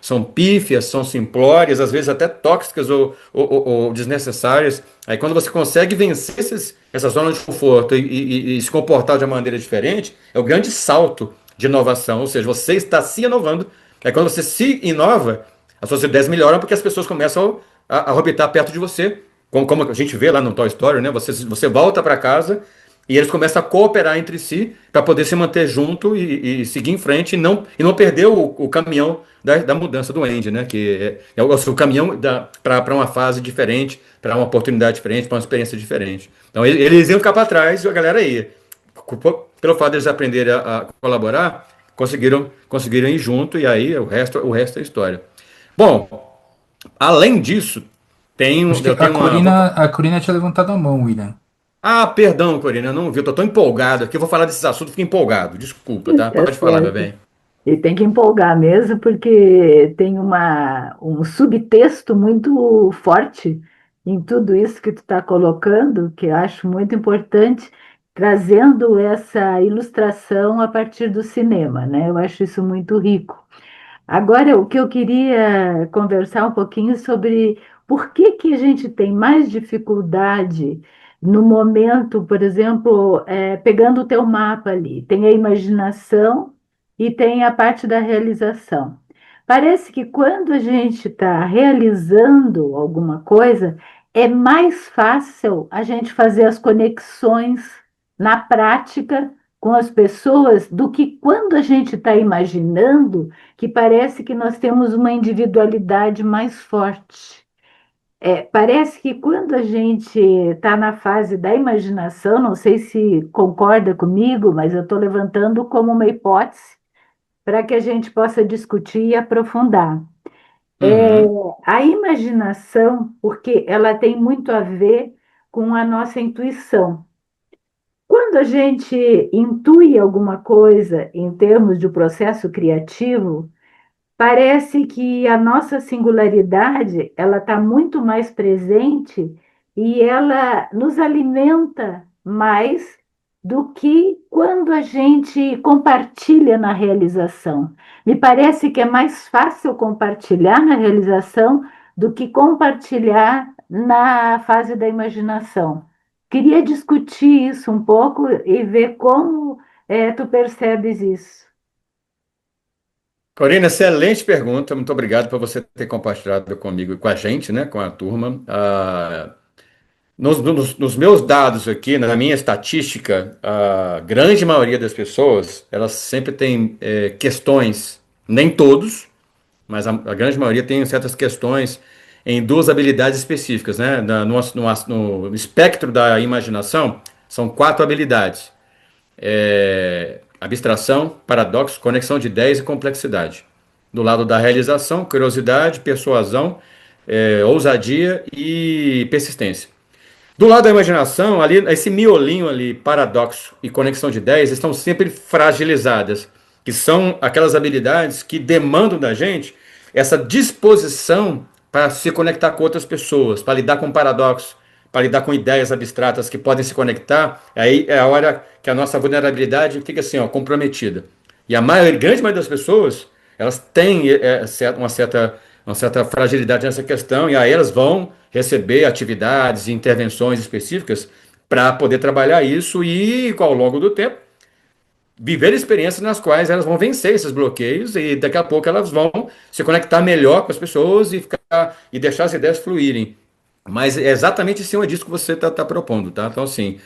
são pífias, são simplórias, às vezes até tóxicas ou desnecessárias. Aí quando você consegue vencer essa zona de conforto e se comportar de uma maneira diferente, é o grande salto de inovação, ou seja, você está se inovando. Aí quando você se inova, as suas ideias melhoram porque as pessoas começam a orbitar perto de você, como a gente vê lá no Toy Story, né? Você volta para casa e eles começam a cooperar entre si para poder se manter junto e seguir em frente e não perder o caminhão da mudança do Andy, né? Que é o caminhão para uma fase diferente, para uma oportunidade diferente, para uma experiência diferente. Então eles iam ficar para trás e a galera ia. Pelo fato deles aprenderem a colaborar, conseguiram ir junto, e aí o resto é história. Bom, além disso, Acho que eu a tenho uma. Vou Corina tinha levantado a mão, William. perdão, Corina, eu não vi, eu tô tão empolgado aqui, eu vou falar desses assuntos, fico empolgado, desculpa, tá? Tá Pode falar, meu certo. bem. E tem que empolgar mesmo, porque tem um subtexto muito forte em tudo isso que tu está colocando, que eu acho muito importante, trazendo essa ilustração a partir do cinema, né? Eu acho isso muito rico. Agora, o que eu queria conversar um pouquinho sobre por que que a gente tem mais dificuldade no momento, por exemplo, pegando o teu mapa ali, tem a imaginação e tem a parte da realização. Parece que quando a gente está realizando alguma coisa, é mais fácil a gente fazer as conexões na prática com as pessoas do que quando a gente está imaginando que parece que nós temos uma individualidade mais forte. Parece que quando a gente está na fase da imaginação, não sei se concorda comigo, mas eu estou levantando como uma hipótese para que a gente possa discutir e aprofundar. É, Uhum. a imaginação, porque ela tem muito a ver com a nossa intuição. Quando a gente intui alguma coisa em termos de processo criativo, parece que a nossa singularidade ela está muito mais presente e ela nos alimenta mais do que quando a gente compartilha na realização. Me parece que é mais fácil compartilhar na realização do que compartilhar na fase da imaginação. Queria discutir isso um pouco e ver como tu percebes isso. Corina, excelente pergunta. Muito obrigado por você ter compartilhado comigo e com a gente, né, com a turma. Nos meus dados aqui, na minha estatística, a grande maioria das pessoas, elas sempre têm questões, nem todos, mas a grande maioria tem certas questões em duas habilidades específicas, né? No espectro da imaginação, são quatro habilidades: abstração, paradoxo, conexão de ideias e complexidade. Do lado da realização, curiosidade, persuasão, ousadia e persistência. Do lado da imaginação, ali, esse miolinho ali, paradoxo e conexão de ideias, estão sempre fragilizadas, que são aquelas habilidades que demandam da gente essa disposição para se conectar com outras pessoas, para lidar com paradoxos, para lidar com ideias abstratas que podem se conectar. Aí é a hora que a nossa vulnerabilidade fica assim, ó, comprometida. E a grande maioria das pessoas, elas têm uma certa fragilidade nessa questão, e aí elas vão receber atividades e intervenções específicas para poder trabalhar isso e, ao longo do tempo, viver experiências nas quais elas vão vencer esses bloqueios e daqui a pouco elas vão se conectar melhor com as pessoas e deixar as ideias fluírem. Mas é exatamente em cima disso que você está propondo, tá? Então, assim,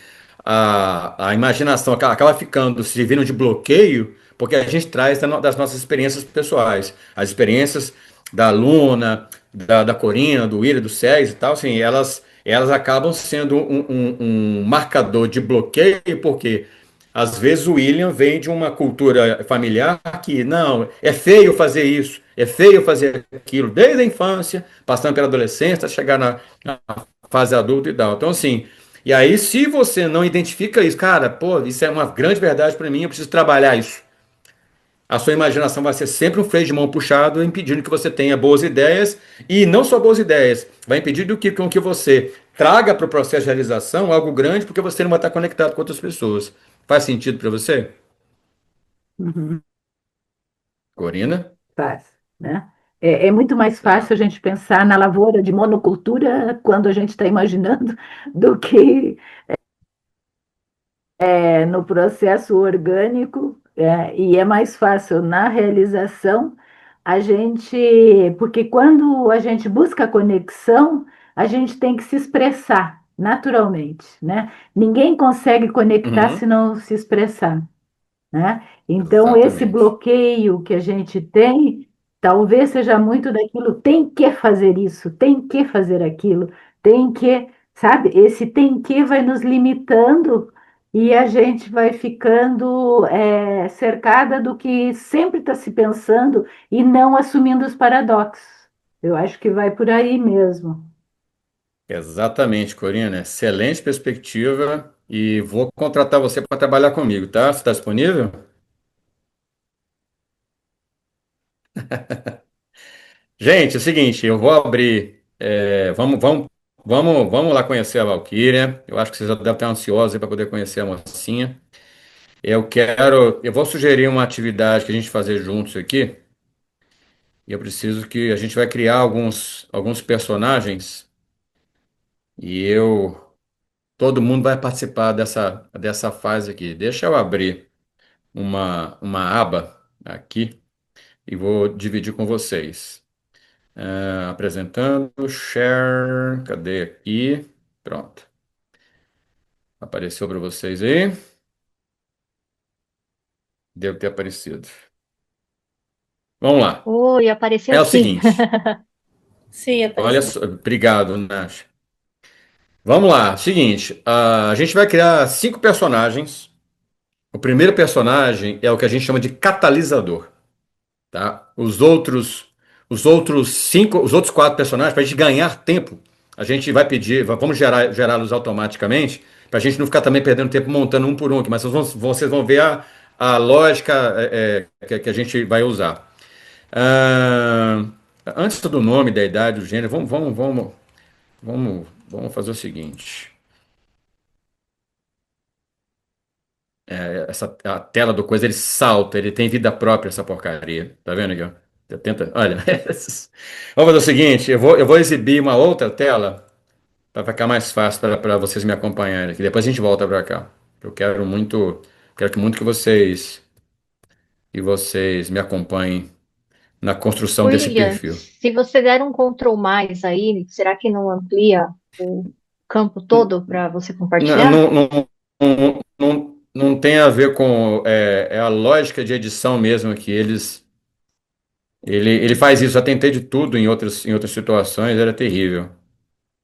a imaginação acaba ficando, se servindo de bloqueio, porque a gente traz das nossas experiências pessoais. As experiências da Luna, da Corina, do William, do Cés e tal, assim, elas acabam sendo um marcador de bloqueio, porque às vezes o William vem de uma cultura familiar que, não, é feio fazer isso, é feio fazer aquilo, desde a infância, passando pela adolescência, chegar na fase adulta e tal. Então, assim, e aí, se você não identifica isso, cara, pô, isso é uma grande verdade para mim, eu preciso trabalhar isso. A sua imaginação vai ser sempre um freio de mão puxado, impedindo que você tenha boas ideias, e não só boas ideias, vai impedir com que você traga para o processo de realização algo grande, porque você não vai estar conectado com outras pessoas. Faz sentido para você, Uhum. Corina? Faz, né? É muito mais Tá. fácil a gente pensar na lavoura de monocultura quando a gente está imaginando do que no processo orgânico, e é mais fácil na realização a gente, porque quando a gente busca conexão, a gente tem que se expressar naturalmente, né? Ninguém consegue conectar se Uhum. não se expressar, né? Então, esse Exatamente. bloqueio que a gente tem, talvez seja muito daquilo, tem que fazer isso, tem que fazer aquilo, tem que, sabe? Esse tem que vai nos limitando e a gente vai ficando cercada do que sempre está se pensando e não assumindo os paradoxos. Eu acho que vai por aí mesmo. Exatamente, Corina. Excelente perspectiva. E vou contratar você para trabalhar comigo, tá? Você está disponível? Gente, é o seguinte, eu vou abrir. Vamos lá conhecer a Valquíria. Eu acho que vocês já devem estar ansiosos para poder conhecer a mocinha. Eu vou sugerir uma atividade que a gente fazer juntos aqui. E eu preciso que a gente vai criar alguns personagens e todo mundo vai participar dessa fase aqui. Deixa eu abrir uma aba aqui e vou dividir com vocês. Apresentando, share, cadê aqui? Pronto. Apareceu para vocês aí? Deve ter aparecido. Vamos lá. Oi, apareceu É o sim. seguinte. Sim, Olha apareceu. só, obrigado, Nath. Vamos lá. Seguinte, a gente vai criar 5 personagens. O primeiro personagem é o que a gente chama de catalisador, tá? Os outros 4 personagens, para a gente ganhar tempo, a gente vai pedir, vamos gerá-los automaticamente, para a gente não ficar também perdendo tempo montando um por um aqui, mas vocês vão ver a lógica que a gente vai usar. Ah, Antes do nome, da idade, do gênero, vamos fazer o seguinte. A tela do coisa, ele salta, ele tem vida própria, essa porcaria. Tá vendo aqui, ó? Você tenta, olha. Vamos fazer o seguinte, eu vou exibir uma outra tela para ficar mais fácil para vocês me acompanharem aqui. Depois a gente volta para cá. Eu quero muito que vocês me acompanhem na construção desse William, perfil. se você der um Ctrl mais aí, será que não amplia o campo todo para você Não, compartilhar? não, não, não tem a ver com a lógica de edição mesmo que ele faz isso. Já tentei de tudo em outras situações, era terrível.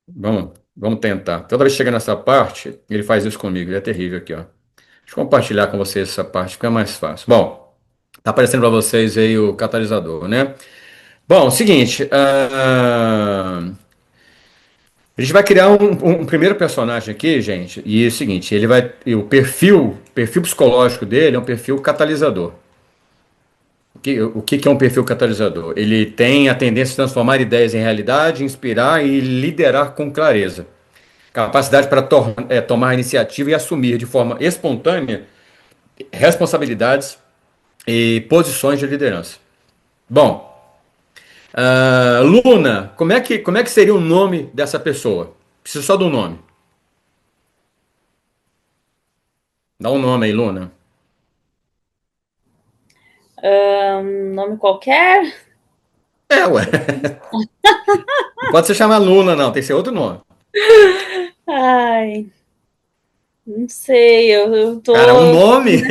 Vamos tentar. Toda vez que chega nessa parte, ele faz isso comigo. Ele é terrível aqui, ó. Deixa eu compartilhar com vocês essa parte, fica mais fácil. Bom, tá aparecendo para vocês aí o catalisador, né? Bom, seguinte, a gente vai criar um primeiro personagem aqui, gente, e é o seguinte, e o perfil psicológico dele é um perfil catalisador. O que é um perfil catalisador? Ele tem a tendência de transformar ideias em realidade, inspirar e liderar com clareza. Capacidade para tomar iniciativa e assumir de forma espontânea responsabilidades e posições de liderança. Bom, Luna, como é que seria o nome dessa pessoa? Preciso só do nome. Dá um nome aí, Luna. Nome qualquer? Ué. Não pode ser chamar Luna, não. Tem que ser outro nome. Ai, não sei, eu Cara, um tô nome?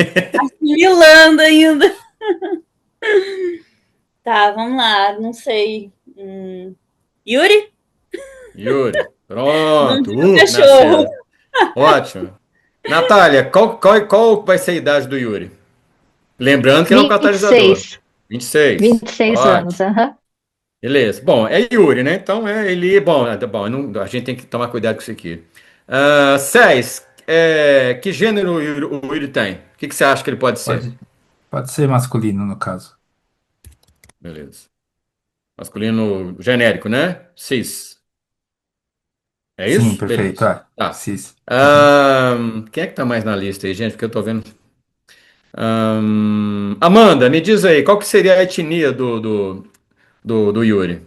milando ainda. Tá, vamos lá, não sei. Yuri? Yuri. Nome Pronto. de meu Na cachorro. certa. Ótimo. Natália, qual vai ser a idade do Yuri? Lembrando que ele é um catalisador. 26, 26. 26 anos, Ótimo. aham. Beleza. Bom, é Yuri, né? Então ele. Bom, a gente tem que tomar cuidado com isso aqui. Cés, que gênero o Yuri tem? O que você acha que ele pode ser? Pode ser masculino, no caso. Beleza. Masculino genérico, né? Cis. É Sim, isso? perfeito. Beleza. Ah, Tá. cis. Uhum. Quem é que tá mais na lista aí, gente? Porque eu tô vendo. Amanda, me diz aí, qual que seria a etnia do Yuri?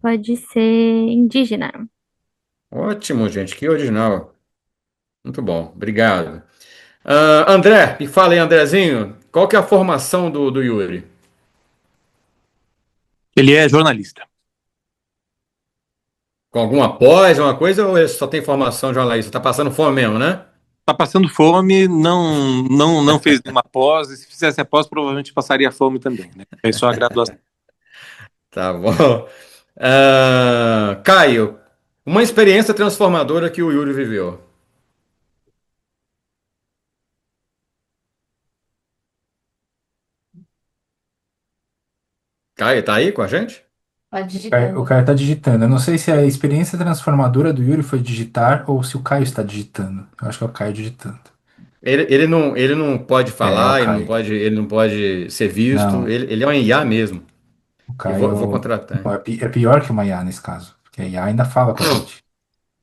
Pode ser indígena. Ótimo, gente, que original. Muito bom, obrigado. André, me fala aí, Andrezinho, qual que é a formação do Yuri? Ele é jornalista. Com alguma pós, alguma coisa, ou ele só tem formação jornalista? Tá passando fome mesmo, né? Tá passando fome, não fez nenhuma pós, e se fizesse a pós, provavelmente passaria fome também, né? É só a graduação. Tá bom. Caio, Uma experiência transformadora que o Yuri viveu. Caio, tá aí com a gente? Tá O digitando. Caio tá digitando. Eu não sei se a experiência transformadora do Yuri foi digitar ou se o Caio está digitando. Eu acho que é o Caio digitando. Ele não pode É o falar, Caio. ele não pode ser visto. Não, Ele é um IA mesmo. o Eu vou Caio. contratar, Bom, hein? é pior que uma IA nesse caso. Porque a IA ainda fala com a gente.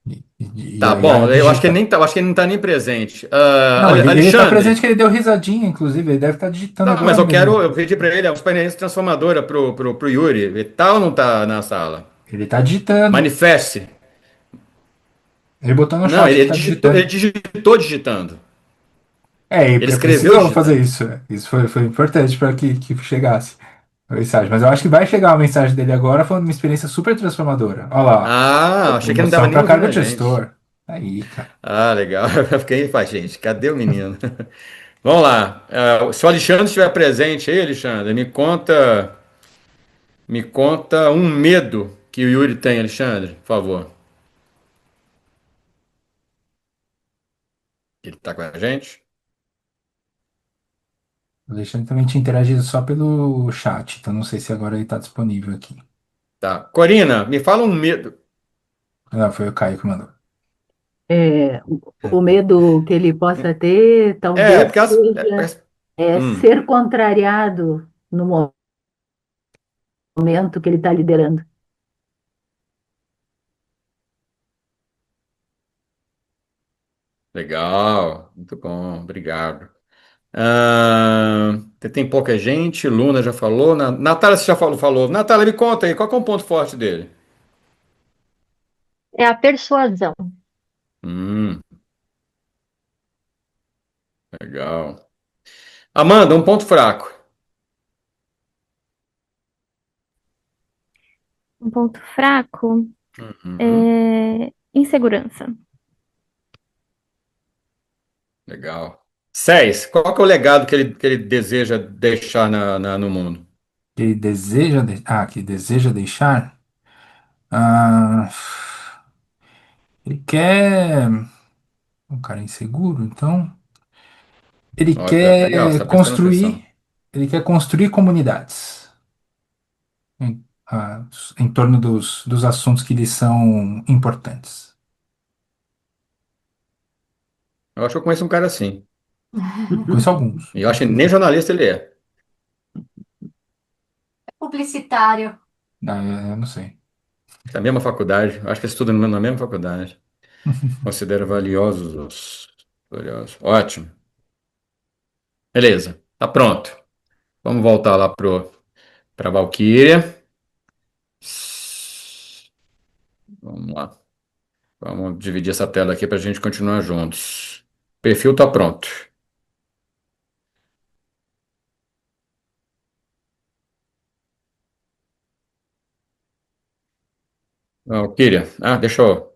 E Tá a IA bom, eu acho que digita. eu acho que ele não tá nem presente. Não, ele tá presente Alexandre, que ele deu risadinha, inclusive. Ele deve estar digitando tá, mas agora mesmo. eu pedi pra ele uma experiência transformadora pro Yuri. Ele tá ou não tá na sala? Ele tá digitando. Manifeste. Ele botou no Não, chat que tá ele digitando. digitou digitando. É, e Ele escreveu precisou fazer digitando. isso. Isso foi importante para que chegasse a mensagem. Mas eu acho que vai chegar a mensagem dele agora falando de uma experiência super transformadora. Olha lá, Ah, ó. achei que ele não tava Promoção nem para ouvindo cargo a de gente. gestor. Aí, cara. Ah, legal. Eu fiquei, pá, gente, cadê o menino? Vamos lá. Se o Alexandre estiver presente aí, Alexandre, me conta um medo que o Yuri tem, Alexandre, por favor. Ele tá com a gente? O Alexandre também tinha interagido só pelo chat, então não sei se agora ele tá disponível aqui. Tá. Corina, me fala um medo. Não, foi o Caio que mandou. O medo que ele possa ter, É, talvez porque seja hum, ser contrariado no momento que ele está liderando. legal, muito bom, obrigado. Tem pouca gente, Luna já falou, Natália você já falou. Natália, me conta aí, qual que é o ponto forte dele? É a persuasão. Hum, legal. Amanda, um ponto fraco. Um ponto fraco Uhum, é insegurança. legal. 6. Qual que é o legado que ele deseja deixar no mundo? Que deseja deixar. Ah, ele quer. Um cara inseguro, então. Ele Ó, tá legal, você quer está prestando atenção. construir. Ele quer construir comunidades em torno dos assuntos que lhe são importantes. Eu acho que eu conheço um cara assim. Conheço alguns. E eu acho que nem jornalista ele é. Publicitário. Ah, eu não sei. Da mesma faculdade. Eu acho que eles estudam na mesma faculdade. Considero valiosos. Ótimo. Beleza. Tá pronto. Vamos voltar lá para Valkyria. Vamos lá. Vamos dividir essa tela aqui para a gente continuar juntos. Perfil tá pronto. Valkyria. Deixa eu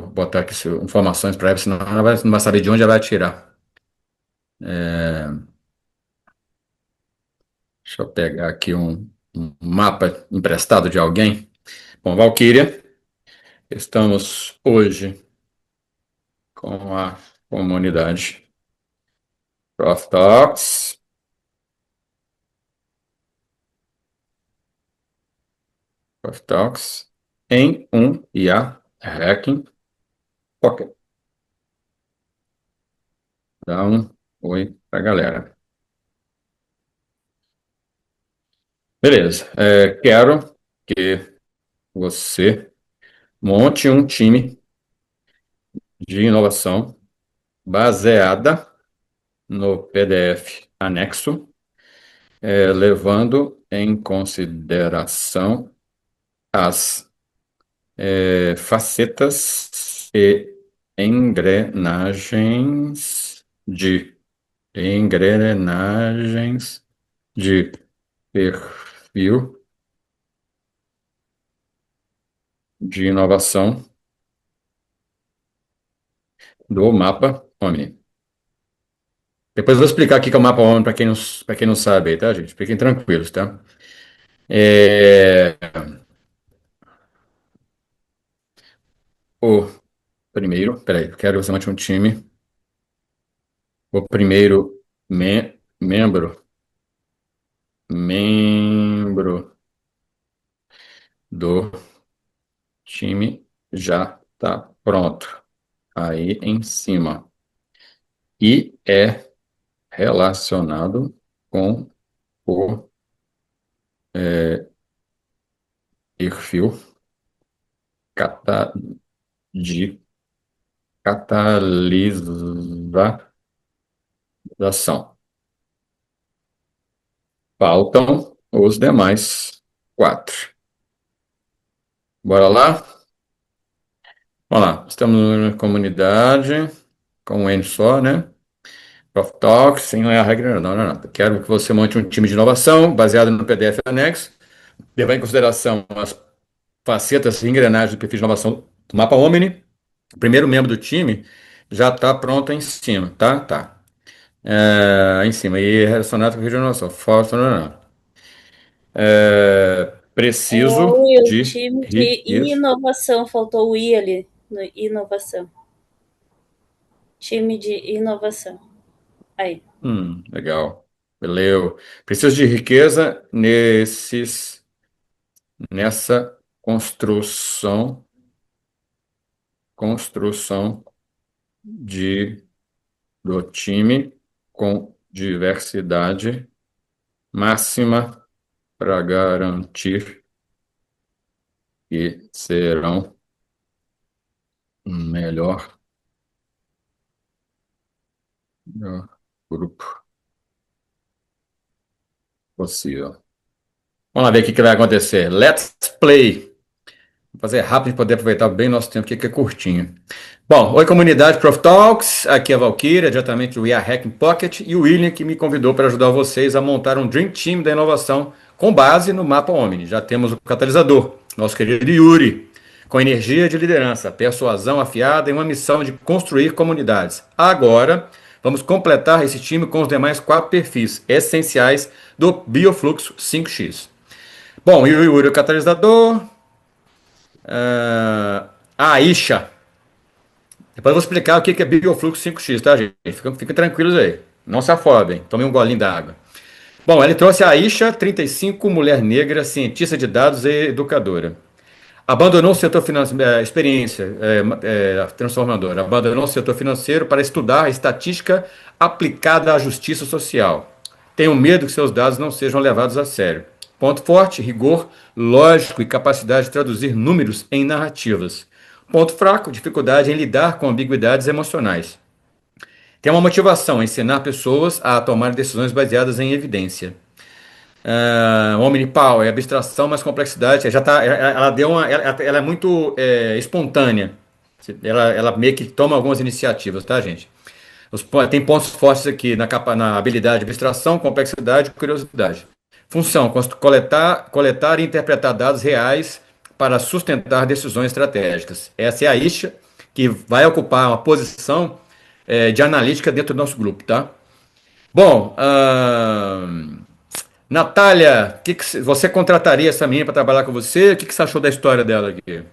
botar aqui informações para ela, senão ela não vai saber de onde ela vai tirar. Deixa eu pegar aqui um mapa emprestado de alguém. Bom, Valkyria, estamos hoje com a comunidade Prof Talks, Prof Talks, em um IA Hacking Pocket. Dá um oi pra galera. Beleza. Quero que você monte um time de inovação baseada no PDF anexo, levando em consideração as facetas e engrenagens de perfil de inovação do mapa OMI. Depois eu vou explicar aqui que é o mapa OMI para quem não sabe, aí, tá, gente? Fiquem tranquilos, tá? É, o primeiro, peraí, eu quero que você monte um time. O primeiro membro, membro do time já está pronto. Aí em cima. E é relacionado com o perfil cata- de catalisação. Faltam os demais quatro. Bora lá? Vamos lá. Estamos na comunidade, com um N só, né? Prof Talks, sem a regra, não. Quero que você monte um time de inovação baseado no PDF anexo, levar em consideração as facetas e engrenagens do perfil de inovação do mapa Omni. O primeiro membro do time já está pronto em cima, tá? Tá. Em cima. E relacionado com a inovação. Falta, não. Preciso O de time de riqueza. inovação, faltou o I ali, no inovação. Time de inovação. Aí. Legal. Valeu. Preciso de riqueza nessa construção de do time com diversidade máxima para garantir que serão o melhor grupo possível. Vamos lá ver o que vai acontecer. Let's play. Vou fazer rápido para poder aproveitar bem nosso tempo aqui, que é curtinho. Bom, oi comunidade Prof Talks, aqui é a Valkyria, diretamente do We Are Hacking Pocket, e o William que me convidou para ajudar vocês a montar um Dream Team da inovação com base no mapa Omni. Já temos o catalisador, nosso querido Yuri, com energia de liderança, persuasão afiada e uma missão de construir comunidades. Agora, vamos completar esse time com os demais quatro perfis essenciais do Biofluxo 5x. Bom, Yuri, o catalisador, a Aisha. Depois eu vou explicar o que é biofluxo 5x, tá, gente? Fiquem tranquilos aí. Não se afobem. Tomem um golinho d'água. Bom, ele trouxe a Aisha, 35, mulher negra, cientista de dados e educadora. Abandonou o setor financeiro, experiência transformadora. Abandonou o setor financeiro para estudar estatística aplicada à justiça social. Tenho medo que seus dados não sejam levados a sério. Ponto forte, rigor, lógico e capacidade de traduzir números em narrativas. Ponto fraco, dificuldade em lidar com ambiguidades emocionais. Tem uma motivação, ensinar pessoas a tomar decisões baseadas em evidência. Omnipower, abstração mais complexidade. Já tá, ela deu ela é muito espontânea. Ela meio que toma algumas iniciativas, tá, gente? Tem pontos fortes aqui na habilidade de abstração, complexidade e curiosidade. Função: coletar e interpretar dados reais para sustentar decisões estratégicas. Essa é a Isha, que vai ocupar uma posição de analítica dentro do nosso grupo, tá? Bom, Natália, você contrataria essa menina para trabalhar com você? O que você achou da história dela aqui?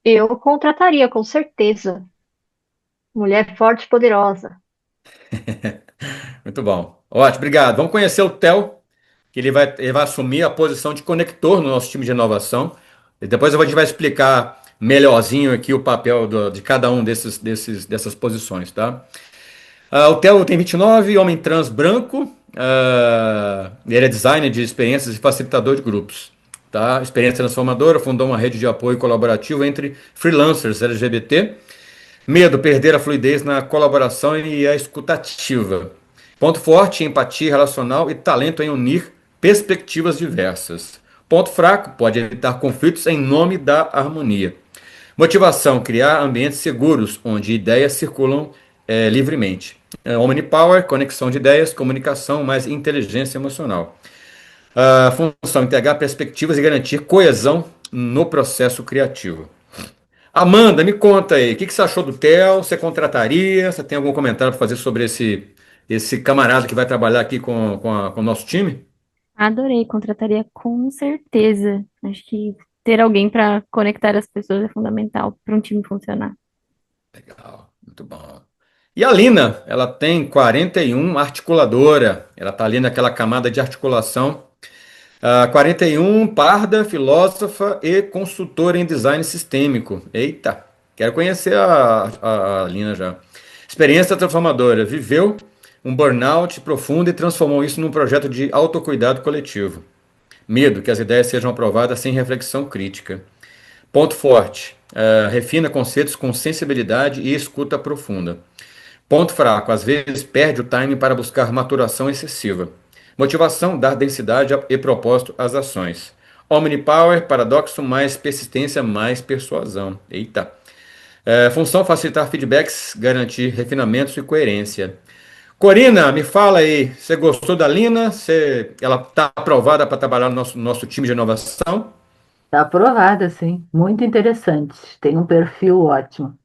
Eu contrataria, com certeza. Mulher forte e poderosa. Muito bom. Ótimo, obrigado. Vamos conhecer o Theo, que ele vai assumir a posição de conector no nosso time de inovação. E depois a gente vai explicar melhorzinho aqui o papel de cada um dessas posições, tá? O Theo tem 29, homem trans branco. Ele é designer de experiências e facilitador de grupos. Tá? Experiência transformadora, fundou uma rede de apoio colaborativo entre freelancers LGBT. Medo, perder a fluidez na colaboração e a escutativa. Ponto forte, empatia relacional e talento em unir perspectivas diversas. Ponto fraco, pode evitar conflitos em nome da harmonia. Motivação, criar ambientes seguros, onde ideias circulam livremente. Omnipower, conexão de ideias, comunicação, mais inteligência emocional. A função, integrar perspectivas e garantir coesão no processo criativo. Amanda, me conta aí, o que você achou do Theo? Você contrataria? Você tem algum comentário para fazer sobre esse camarada que vai trabalhar aqui com o nosso time? Adorei, contrataria com certeza. Acho que ter alguém para conectar as pessoas é fundamental para um time funcionar. Legal, muito bom. E a Lina, ela tem 41 articuladora. Ela está ali naquela camada de articulação. 41, parda, filósofa e consultora em design sistêmico. Eita, quero conhecer a Lina já. Experiência transformadora. Viveu um burnout profundo e transformou isso num projeto de autocuidado coletivo. Medo que as ideias sejam aprovadas sem reflexão crítica. Ponto forte. Refina conceitos com sensibilidade e escuta profunda. Ponto fraco. Às vezes perde o timing para buscar maturação excessiva. Motivação, dar densidade e propósito às ações. Omnipower, paradoxo, mais persistência, mais persuasão. Eita. Função, facilitar feedbacks, garantir refinamentos e coerência. Corina, me fala aí, você gostou da Lina? Ela está aprovada para trabalhar no nosso time de inovação? Está aprovada, sim. Muito interessante. Tem um perfil ótimo.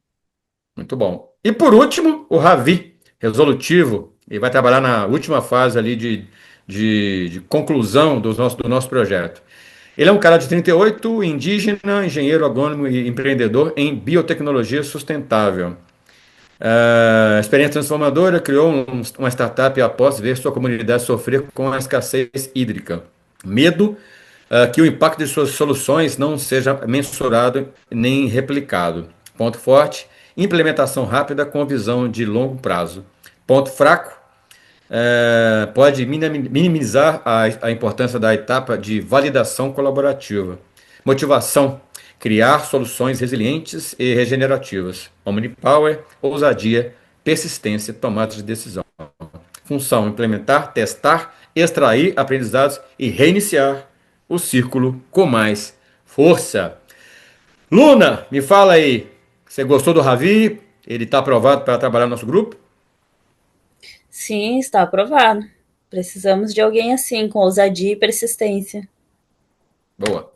Muito bom. E por último, o Ravi, resolutivo. Ele vai trabalhar na última fase ali de conclusão do nosso projeto. Ele é um cara de 38, indígena, engenheiro agrônomo e empreendedor em biotecnologia sustentável. Experiência transformadora, criou uma startup após ver sua comunidade sofrer com a escassez hídrica. Medo que o impacto de suas soluções não seja mensurado nem replicado. Ponto forte, implementação rápida com visão de longo prazo. Ponto fraco, pode minimizar a importância da etapa de validação colaborativa. Motivação, criar soluções resilientes e regenerativas. Omnipower, ousadia, persistência, tomada de decisão. Função, implementar, testar, extrair aprendizados e reiniciar o círculo com mais força. Luna, me fala aí, você gostou do Ravi? Ele está aprovado para trabalhar no nosso grupo? Sim, está aprovado. Precisamos de alguém assim, com ousadia e persistência. Boa.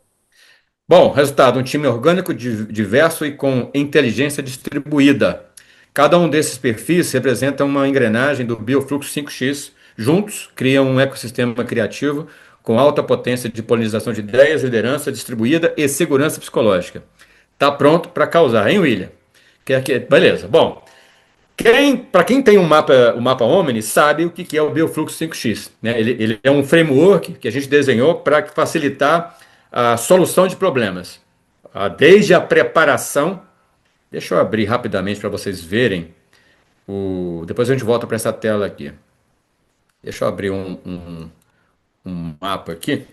Bom, resultado: um time orgânico, diverso e com inteligência distribuída. Cada um desses perfis representa uma engrenagem do Biofluxo 5X. Juntos, criam um ecossistema criativo com alta potência de polinização de ideias, liderança distribuída e segurança psicológica. Tá pronto para causar, hein, William? Beleza. Bom, para quem tem o mapa Omni, sabe o que é o Biofluxo 5X, né? Ele é um framework que a gente desenhou para facilitar a solução de problemas. Desde a preparação. Deixa eu abrir rapidamente para vocês verem. Depois a gente volta para essa tela aqui. Deixa eu abrir um mapa aqui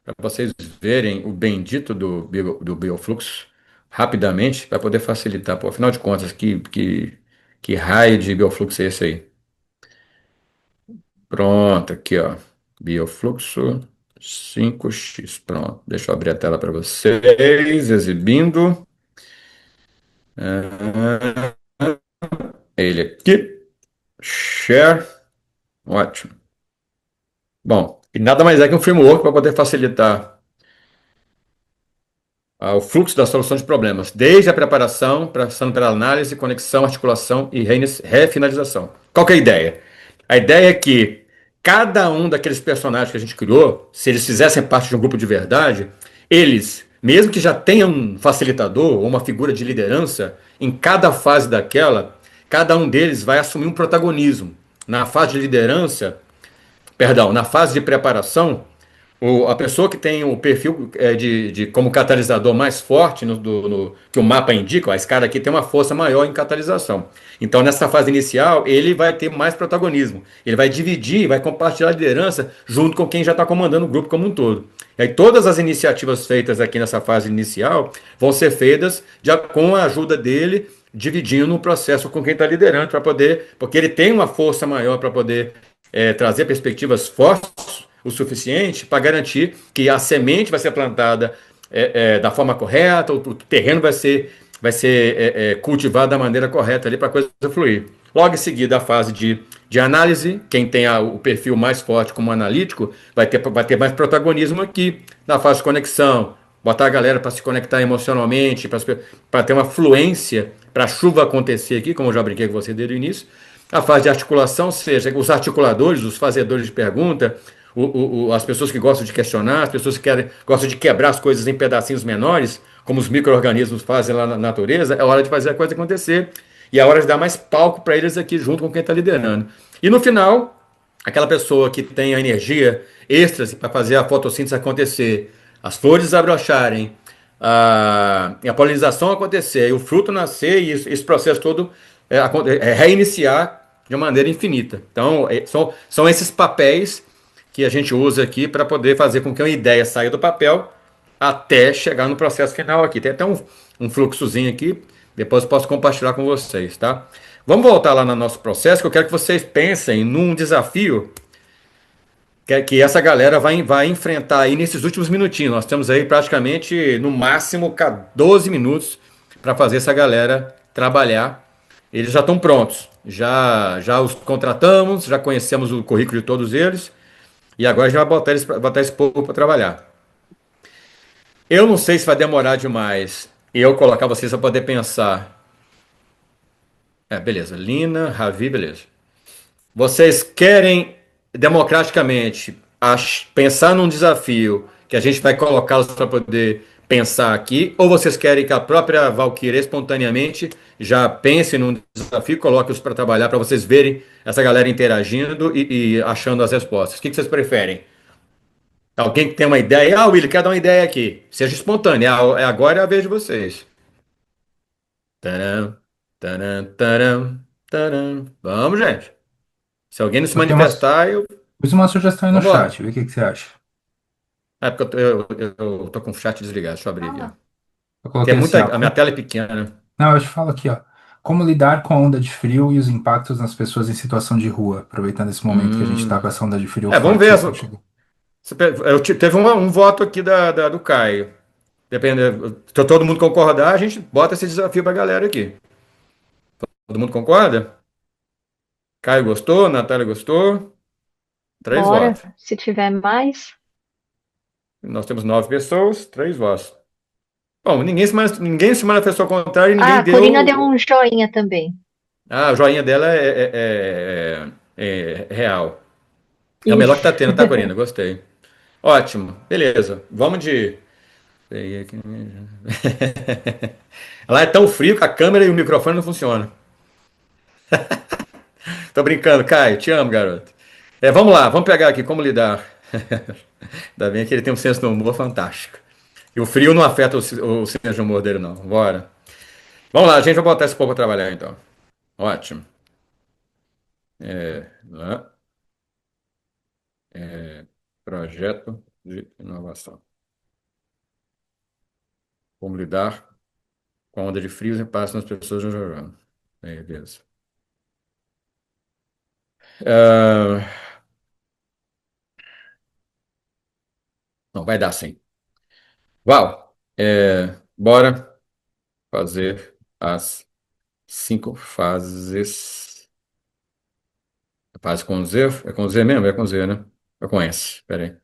para vocês verem o bendito do Biofluxo rapidamente para poder facilitar. Pô, afinal de contas, que raio de Biofluxo é esse aí? Pronto, aqui ó. Biofluxo 5x. Pronto, deixa eu abrir a tela para vocês, exibindo. Ele aqui. Share. Ótimo. Bom, e nada mais é que um framework para poder facilitar o fluxo da solução de problemas, desde a preparação, passando pela análise, conexão, articulação e refinalização. Qual que é a ideia? A ideia é que cada um daqueles personagens que a gente criou, se eles fizessem parte de um grupo de verdade, eles, mesmo que já tenham um facilitador ou uma figura de liderança, em cada fase daquela, cada um deles vai assumir um protagonismo. Na fase de liderança, na fase de preparação, a pessoa que tem o perfil como catalisador mais forte que o mapa indica, esse cara aqui tem uma força maior em catalisação. Então, nessa fase inicial, ele vai ter mais protagonismo. Ele vai dividir, vai compartilhar a liderança junto com quem já está comandando o grupo como um todo. E aí, todas as iniciativas feitas aqui nessa fase inicial vão ser feitas com a ajuda dele, dividindo o processo com quem está liderando, porque ele tem uma força maior para poder trazer perspectivas fortes o suficiente para garantir que a semente vai ser plantada da forma correta, o terreno vai ser cultivado da maneira correta ali para a coisa fluir. Logo em seguida, a fase de análise, quem tem o perfil mais forte como analítico vai ter mais protagonismo aqui. Na fase de conexão, botar a galera para se conectar emocionalmente, para ter uma fluência para a chuva acontecer aqui, como eu já brinquei com você desde o início. A fase de articulação, ou seja, os articuladores, os fazedores de pergunta, as pessoas que gostam de questionar, as pessoas que gostam de quebrar as coisas em pedacinhos menores, como os micro-organismos fazem lá na natureza, é hora de fazer a coisa acontecer. E é hora de dar mais palco para eles aqui junto com quem está liderando. E no final, aquela pessoa que tem a energia extra para fazer a fotossíntese acontecer, as flores desabrocharem, a polinização acontecer, e o fruto nascer, e esse processo todo reiniciar de uma maneira infinita. Então, são esses papéis que a gente usa aqui para poder fazer com que uma ideia saia do papel até chegar no processo final aqui. Tem até um fluxozinho aqui, depois eu posso compartilhar com vocês, tá? Vamos voltar lá no nosso processo, que eu quero que vocês pensem num desafio que essa galera vai enfrentar aí nesses últimos minutinhos. Nós temos aí praticamente, no máximo, 12 minutos para fazer essa galera trabalhar. Eles já estão prontos, já os contratamos, já conhecemos o currículo de todos eles, e agora a gente vai botar esse povo para trabalhar. Eu não sei se vai demorar demais eu colocar vocês para poder pensar. Beleza. Lina, Ravi, beleza. Vocês querem democraticamente pensar num desafio que a gente vai colocá-los para poder pensar aqui, ou vocês querem que a própria Valkyria espontaneamente já pense num desafio, coloque-os para trabalhar, para vocês verem essa galera interagindo e achando as respostas? O que vocês preferem? Alguém que tem uma ideia? Willy, quer dar uma ideia aqui. Seja espontâneo. Agora é a vez de vocês. Taram, taram, taram, taram. Vamos, gente. Se alguém não se Eu tenho uma, manifestar, eu. pus uma sugestão aí no Vamos lá. chat, vê o que você acha. É porque eu tô com o chat desligado. Deixa eu abrir aqui, ó. Eu Tem coloquei assim, muita. ó. A minha tela é pequena. Não, eu te falo aqui, ó. Como lidar com a onda de frio e os impactos nas pessoas em situação de rua, aproveitando esse momento que a gente tá com essa onda de frio Vamos forte ver. que tá chegando. Teve um voto aqui do Caio. Depende. Se todo mundo concordar, a gente bota esse desafio pra galera aqui. Todo mundo concorda? Caio gostou, Natália gostou. 3 Bora, votos. se tiver mais. Nós temos 9 pessoas, 3 votos. Bom, ninguém se manifestou ao contrário e ninguém Ah, a Corina deu deu. um joinha também. Ah, o joinha dela é real. É o melhor que Isso. tá tendo, tá, Corina? Gostei. Ótimo, beleza. Vamos de. Lá é tão frio que a câmera e o microfone não funcionam. Tô brincando, Caio. Te amo, garoto. Vamos lá, vamos pegar aqui como lidar. Ainda bem que ele tem um senso de humor fantástico. E o frio não afeta o senso de humor dele, não. Bora. Vamos lá, a gente vai botar esse povo para trabalhar, então. Ótimo. Lá, projeto de inovação. Como lidar com a onda de frios e impactos nas pessoas no jogando. Beleza. Ah, não, vai dar sim. Val, bora fazer as 5 fases. Fase com Z? É com Z mesmo? É com Z, né? É com S. Pera aí.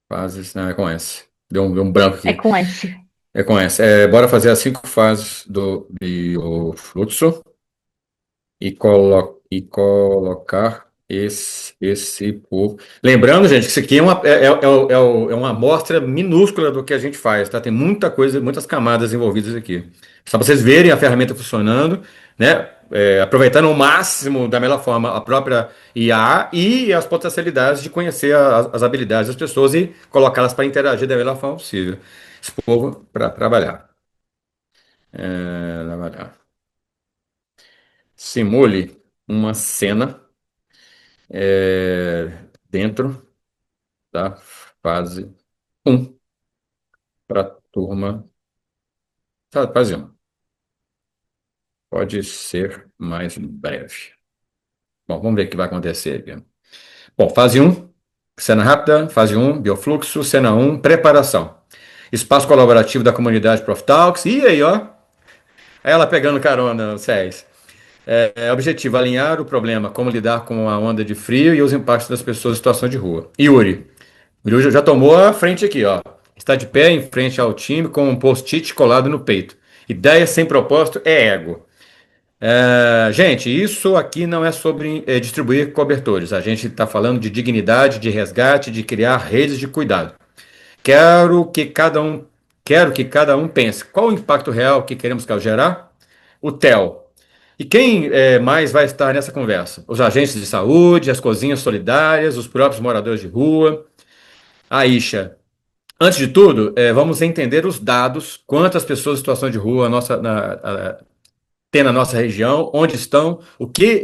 Fases. Não, é com S. Deu um branco É aqui. com S. É com S. Bora fazer as 5 fases do biofluxo e colocar esse por. Lembrando, gente, que isso aqui é uma amostra minúscula do que a gente faz, tá? Tem muita coisa, muitas camadas envolvidas aqui. Só para vocês verem a ferramenta funcionando, né? Aproveitando ao máximo, da melhor forma, a própria IA e as potencialidades de conhecer as habilidades das pessoas e colocá-las para interagir da melhor forma possível. Esse povo para trabalhar. Trabalhar. Simule uma cena dentro da fase um para a turma. Fase 1. Pode ser mais breve. Bom, vamos ver o que vai acontecer aqui. Bom, fase 1, cena rápida. Fase 1, biofluxo. Cena 1, preparação. Espaço colaborativo da comunidade ProfTalks. E aí, ó. Ela pegando carona, Cés. Objetivo: alinhar o problema, como lidar com a onda de frio e os impactos das pessoas em situação de rua. Yuri. O Yuri já tomou a frente aqui, ó. Está de pé em frente ao time com um post-it colado no peito. Ideia sem propósito é ego. Gente, isso aqui não é sobre distribuir cobertores. A gente está falando de dignidade, de resgate, de criar redes de cuidado. Quero que cada um, quero que cada um pense qual o impacto real que queremos gerar? O TEL. E quem mais vai estar nessa conversa? Os agentes de saúde, as cozinhas solidárias, os próprios moradores de rua. A Isha. Antes de tudo, vamos entender os dados, quantas pessoas em situação de rua tem na nossa região, onde estão, o que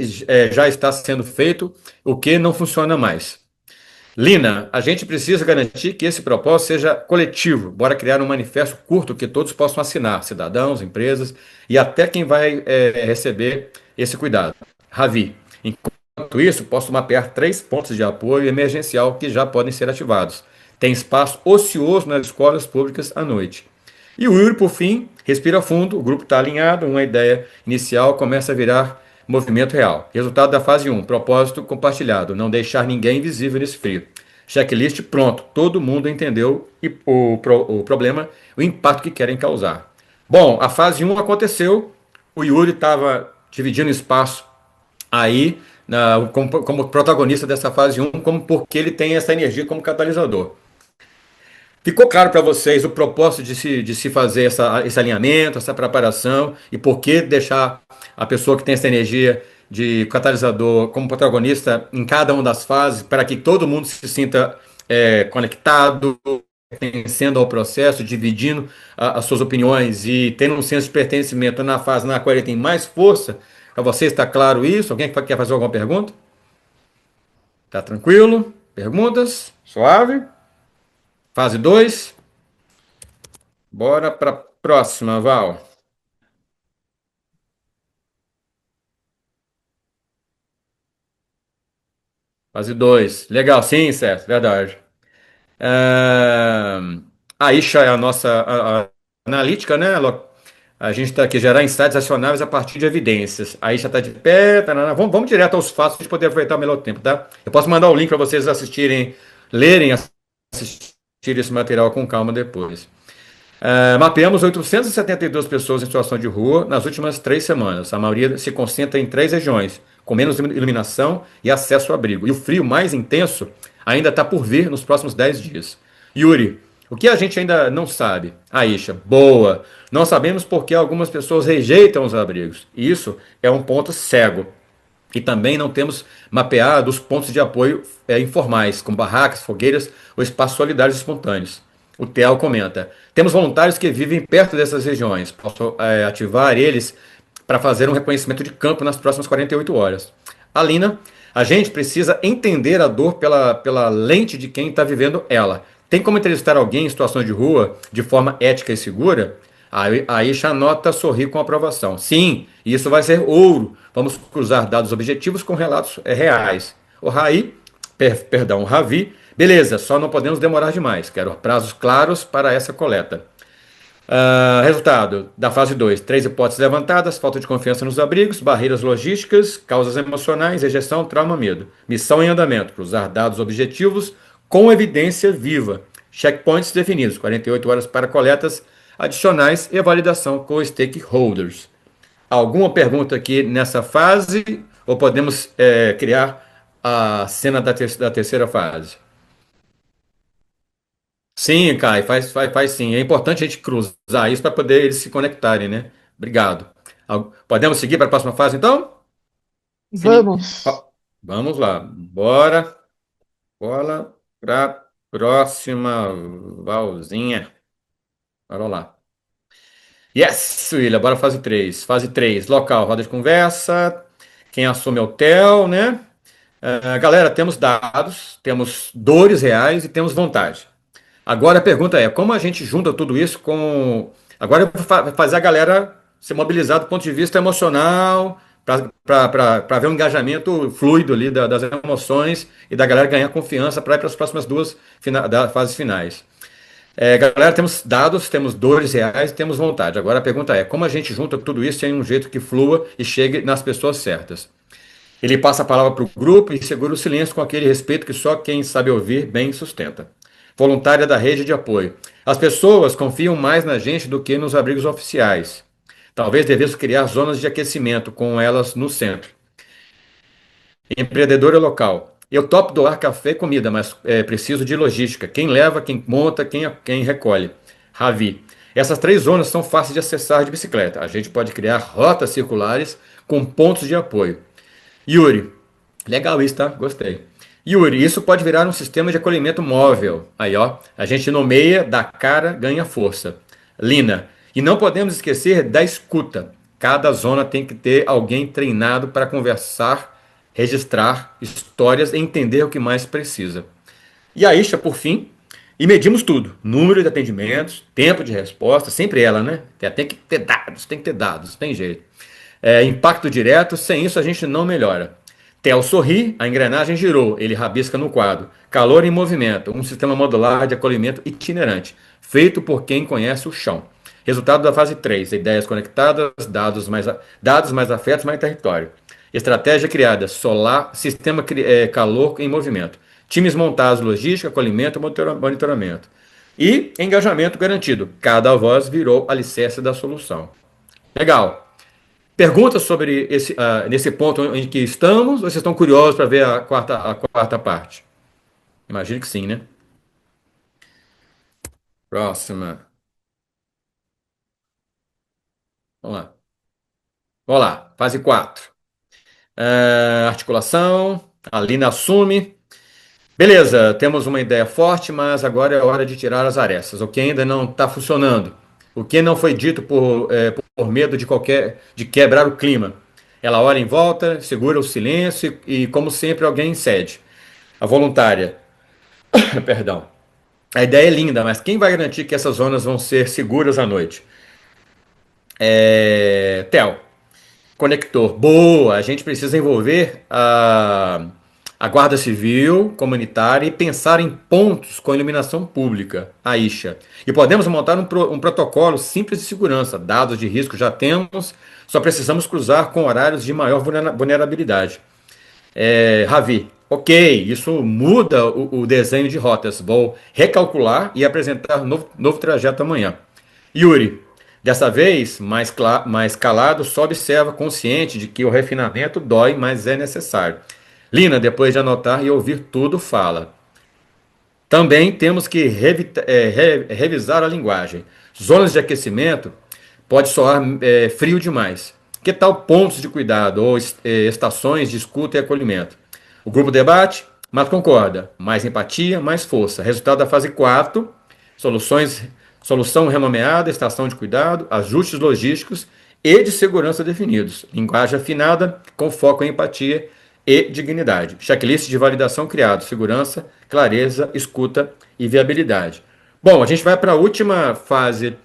já está sendo feito, o que não funciona mais. Lina, a gente precisa garantir que esse propósito seja coletivo. Bora criar um manifesto curto que todos possam assinar, cidadãos, empresas e até quem vai receber esse cuidado. Ravi, enquanto isso, posso mapear 3 pontos de apoio emergencial que já podem ser ativados. Tem espaço ocioso nas escolas públicas à noite. E o Yuri, por fim, respira fundo, o grupo está alinhado, uma ideia inicial começa a virar movimento real. Resultado da fase 1, propósito compartilhado, não deixar ninguém invisível nesse frio. Checklist pronto, todo mundo entendeu o problema, o impacto que querem causar. Bom, a fase 1 aconteceu, o Yuri estava dividindo espaço aí como protagonista dessa fase 1, como porque ele tem essa energia como catalisador. Ficou claro para vocês o propósito de se fazer esse alinhamento, essa preparação e por que deixar a pessoa que tem essa energia de catalisador como protagonista em cada uma das fases para que todo mundo se sinta conectado, pertencendo ao processo, dividindo as suas opiniões e tendo um senso de pertencimento na fase na qual ele tem mais força? Para vocês está claro isso? Alguém quer fazer alguma pergunta? Tá tranquilo? Perguntas? Suave? Fase 2. Bora para a próxima, Val. Fase 2. Legal, sim, certo, verdade. A Isha é a nossa analítica, né? A gente está aqui gerar insights acionáveis a partir de evidências. A Isha está de pé, tarana. Vamos direto aos fatos para a gente poder aproveitar o melhor tempo, tá? Eu posso mandar o link para vocês assistirem, lerem, assistirem esse material com calma depois. Mapeamos 872 pessoas em situação de rua nas últimas 3 semanas. A maioria se concentra em 3 regiões, com menos iluminação e acesso ao abrigo. E o frio mais intenso ainda está por vir nos próximos 10 dias. Yuri, o que a gente ainda não sabe? Aisha, boa. Não sabemos porque algumas pessoas rejeitam os abrigos. Isso é um ponto cego. E também não temos mapeado os pontos de apoio informais, como barracas, fogueiras ou espaços solidários espontâneos. O Theo comenta: temos voluntários que vivem perto dessas regiões. Posso ativar eles para fazer um reconhecimento de campo nas próximas 48 horas. Alina, a gente precisa entender a dor pela lente de quem está vivendo ela. Tem como entrevistar alguém em situação de rua de forma ética e segura? A Isha anota sorrir com aprovação. Sim, isso vai ser ouro. Vamos cruzar dados objetivos com relatos reais. O Ravi, beleza, só não podemos demorar demais. Quero prazos claros para essa coleta. Resultado da fase 2: 3 hipóteses levantadas: falta de confiança nos abrigos, barreiras logísticas, causas emocionais, rejeição, trauma, medo. Missão em andamento: cruzar dados objetivos com evidência viva. Checkpoints definidos: 48 horas para coletas adicionais e a validação com stakeholders. Alguma pergunta aqui nessa fase? Ou podemos criar a cena da terceira fase? Sim, Kai, faz sim. É importante a gente cruzar isso para poder eles se conectarem, né? Obrigado. Podemos seguir para a próxima fase, então? Sim. Vamos. Vamos lá. Bora. Bola para próxima, Valzinha. Bora lá. Yes, William, bora fase 3. Fase 3, local, roda de conversa. Quem assume é o Theo, né? Galera, temos dados, temos dores reais e temos vontade. Agora a pergunta é, como a gente junta tudo isso com... Agora eu vou fazer a galera se mobilizar do ponto de vista emocional, para ver um engajamento fluido ali das emoções e da galera ganhar confiança para ir para as próximas duas fases finais. Galera, temos dados, temos dores reais e temos vontade. Agora a pergunta é, como a gente junta tudo isso em um jeito que flua e chegue nas pessoas certas? Ele passa a palavra para o grupo e segura o silêncio com aquele respeito que só quem sabe ouvir bem sustenta. Voluntária da rede de apoio. As pessoas confiam mais na gente do que nos abrigos oficiais. Talvez devesse criar zonas de aquecimento com elas no centro. Empreendedora local. Eu topo doar café e comida, mas preciso de logística. Quem leva, quem monta, quem recolhe. Ravi. Essas 3 zonas são fáceis de acessar de bicicleta. A gente pode criar rotas circulares com pontos de apoio. Yuri. Legal isso, tá? Gostei. Yuri, isso pode virar um sistema de acolhimento móvel. Aí, ó, a gente nomeia, dá cara, ganha força. Lina, e não podemos esquecer da escuta. Cada zona tem que ter alguém treinado para conversar, registrar histórias e entender o que mais precisa. E a Isha, por fim, e medimos tudo: número de atendimentos, tempo de resposta, sempre ela, né? Tem que ter dados, tem que ter dados, tem jeito. Impacto direto, sem isso a gente não melhora. Theo sorri, a engrenagem girou, ele rabisca no quadro. Calor em movimento, um sistema modular de acolhimento itinerante, feito por quem conhece o chão. Resultado da fase 3: ideias conectadas, dados mais afetos, mais território. Estratégia criada: solar, sistema calor em movimento. Times montados, logística, acolhimento, monitoramento. E engajamento garantido. Cada voz virou alicerce da solução. Legal. Perguntas sobre nesse ponto em que estamos, ou vocês estão curiosos para ver a quarta parte? Imagino que sim, né? Próxima. Vamos lá. Vamos lá. Fase 4. Articulação. A Lina assume. Beleza, temos uma ideia forte, mas agora é hora de tirar as arestas. O que ainda não está funcionando? O que não foi dito por medo de quebrar o clima? Ela olha em volta, segura o silêncio e, como sempre, alguém cede. A voluntária. Perdão. A ideia é linda, mas quem vai garantir que essas zonas vão ser seguras à noite? Theo. Conector. Boa, a gente precisa envolver a Guarda Civil comunitária e pensar em pontos com iluminação pública, a Isha. E podemos montar um protocolo simples de segurança. Dados de risco já temos, só precisamos cruzar com horários de maior vulnerabilidade. Ravi, ok, isso muda o desenho de rotas. Vou recalcular e apresentar novo trajeto amanhã. Yuri, dessa vez, mais calado, só observa, consciente de que o refinamento dói, mas é necessário. Lina, depois de anotar e ouvir tudo, fala. Também temos que revisar a linguagem. Zonas de aquecimento pode soar frio demais. Que tal pontos de cuidado ou estações de escuta e acolhimento? O grupo debate, mas concorda. Mais empatia, mais força. Resultado da fase 4: solução renomeada, estação de cuidado, ajustes logísticos e de segurança definidos. Linguagem afinada, com foco em empatia e dignidade. Checklist de validação criado: segurança, clareza, escuta e viabilidade. Bom, a gente vai para a última fase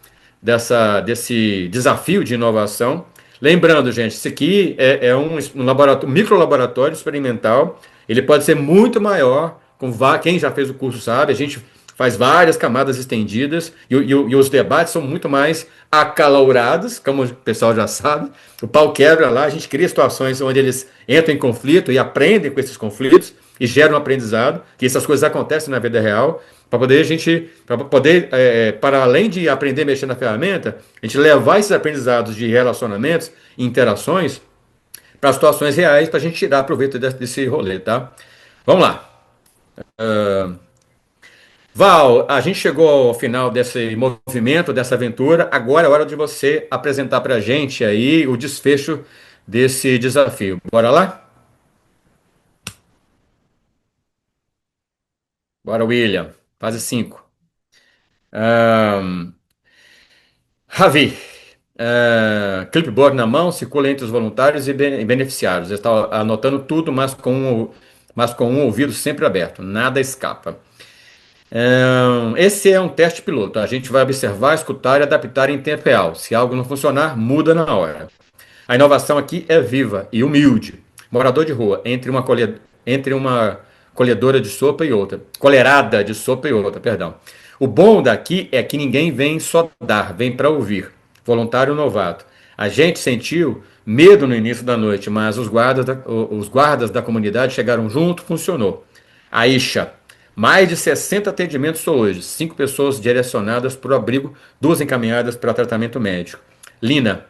desse desafio de inovação. Lembrando, gente, isso aqui é um micro laboratório experimental. Ele pode ser muito maior, quem já fez o curso sabe, a gente faz várias camadas estendidas e os debates são muito mais acalorados, como o pessoal já sabe. O pau quebra lá, a gente cria situações onde eles entram em conflito e aprendem com esses conflitos e geram um aprendizado, que essas coisas acontecem na vida real, para além de aprender a mexer na ferramenta, a gente levar esses aprendizados de relacionamentos e interações para situações reais, para a gente tirar proveito desse rolê, tá? Vamos lá. Val, a gente chegou ao final desse movimento, dessa aventura. Agora é hora de você apresentar para a gente aí o desfecho desse desafio. Bora lá? Bora, William. Fase 5. Ravi, clipboard na mão, circula entre os voluntários e beneficiários. Está anotando tudo, mas com um ouvido sempre aberto. Nada escapa. Esse é um teste piloto. A gente vai observar, escutar e adaptar em tempo real. Se algo não funcionar, muda na hora. A inovação aqui é viva e humilde. Morador de rua, entre uma colhedora de sopa e outra. Colerada de sopa e outra, perdão. O bom daqui é que ninguém vem só dar, vem para ouvir. Voluntário novato. A gente sentiu medo no início da noite, mas os guardas da comunidade chegaram junto, funcionou. Aisha, mais de 60 atendimentos hoje, 5 pessoas direcionadas para o abrigo, 2 encaminhadas para tratamento médico. Lina,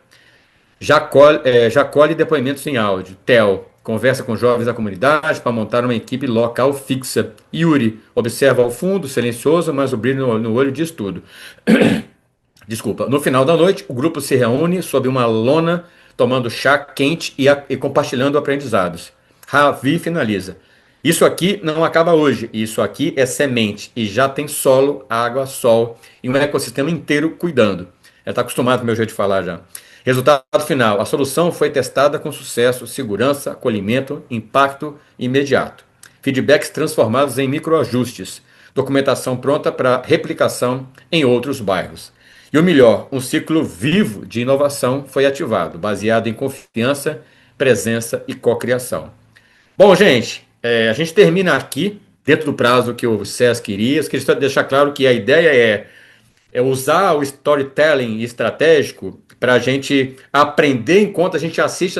já colhe depoimentos em áudio. Theo, conversa com jovens da comunidade para montar uma equipe local fixa. Yuri, observa ao fundo, silencioso, mas o brilho no olho diz tudo. Desculpa. No final da noite, o grupo se reúne sob uma lona, tomando chá quente e compartilhando aprendizados. Ravi finaliza. Isso aqui não acaba hoje. Isso aqui é semente e já tem solo, água, sol e um ecossistema inteiro cuidando. Ela está acostumado com o meu jeito de falar já. Resultado final: a solução foi testada com sucesso, segurança, acolhimento, impacto imediato. Feedbacks transformados em microajustes. Documentação pronta para replicação em outros bairros. E o melhor, um ciclo vivo de inovação foi ativado, baseado em confiança, presença e cocriação. Bom, gente, a gente termina aqui, dentro do prazo que o César queria. Eu queria só deixar claro que a ideia é usar o storytelling estratégico para a gente aprender enquanto a gente assiste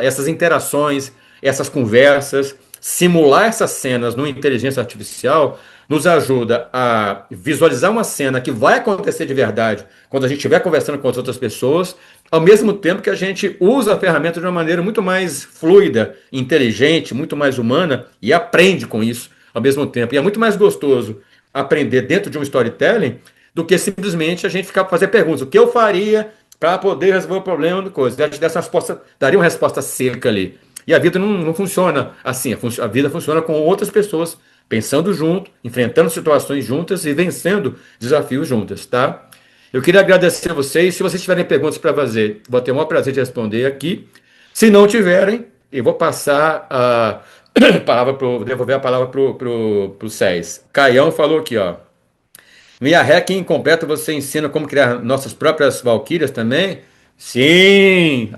essas interações, essas conversas, simular essas cenas no inteligência artificial nos ajuda a visualizar uma cena que vai acontecer de verdade quando a gente estiver conversando com as outras pessoas, ao mesmo tempo que a gente usa a ferramenta de uma maneira muito mais fluida, inteligente, muito mais humana e aprende com isso ao mesmo tempo. E é muito mais gostoso aprender dentro de um storytelling do que simplesmente a gente ficar fazer perguntas. O que eu faria para poder resolver o problema do coisa? Dessa resposta, daria uma resposta seca ali. E a vida não funciona assim. A vida funciona com outras pessoas pensando junto, enfrentando situações juntas e vencendo desafios juntas, tá? Eu queria agradecer a vocês. Se vocês tiverem perguntas para fazer, vou ter o maior prazer de responder aqui. Se não tiverem, eu vou passar a devolver a palavra pro Cés. Caião falou aqui, ó. No IAREC incompleto você ensina como criar nossas próprias valquírias também? Sim!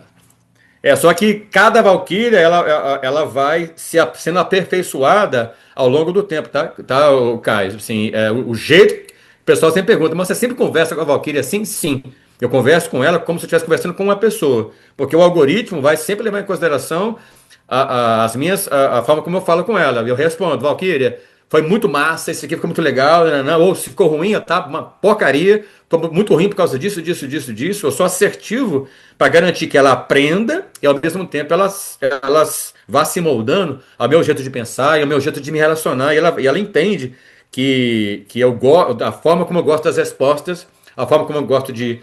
Só que cada valquíria ela vai sendo aperfeiçoada ao longo do tempo, tá, o Caio? Assim, o jeito. O pessoal sempre pergunta, mas você sempre conversa com a valquíria assim? Sim. Eu converso com ela como se eu estivesse conversando com uma pessoa. Porque o algoritmo vai sempre levar em consideração a forma como eu falo com ela. Eu respondo, valquíria, foi muito massa, isso aqui ficou muito legal, ou se ficou ruim, tá uma porcaria, tô muito ruim por causa disso. Eu sou assertivo para garantir que ela aprenda e ao mesmo tempo elas vá se moldando ao meu jeito de pensar e ao meu jeito de me relacionar, e ela entende que eu gosto, a forma como eu gosto das respostas, a forma como eu gosto de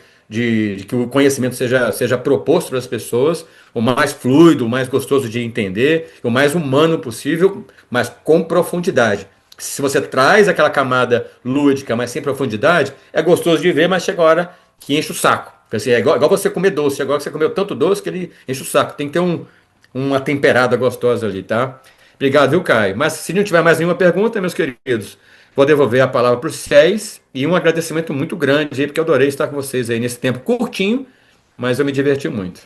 que o conhecimento seja proposto para as pessoas, o mais fluido, o mais gostoso de entender, o mais humano possível, mas com profundidade. Se você traz aquela camada lúdica, mas sem profundidade, é gostoso de ver, mas chega a hora que enche o saco. Assim, é igual você comer doce. Agora você comeu tanto doce que ele enche o saco. Tem que ter uma temperada gostosa ali, tá? Obrigado, viu, Caio? Mas se não tiver mais nenhuma pergunta, meus queridos, vou devolver a palavra para os Cés e um agradecimento muito grande aí, porque eu adorei estar com vocês aí nesse tempo curtinho, mas eu me diverti muito.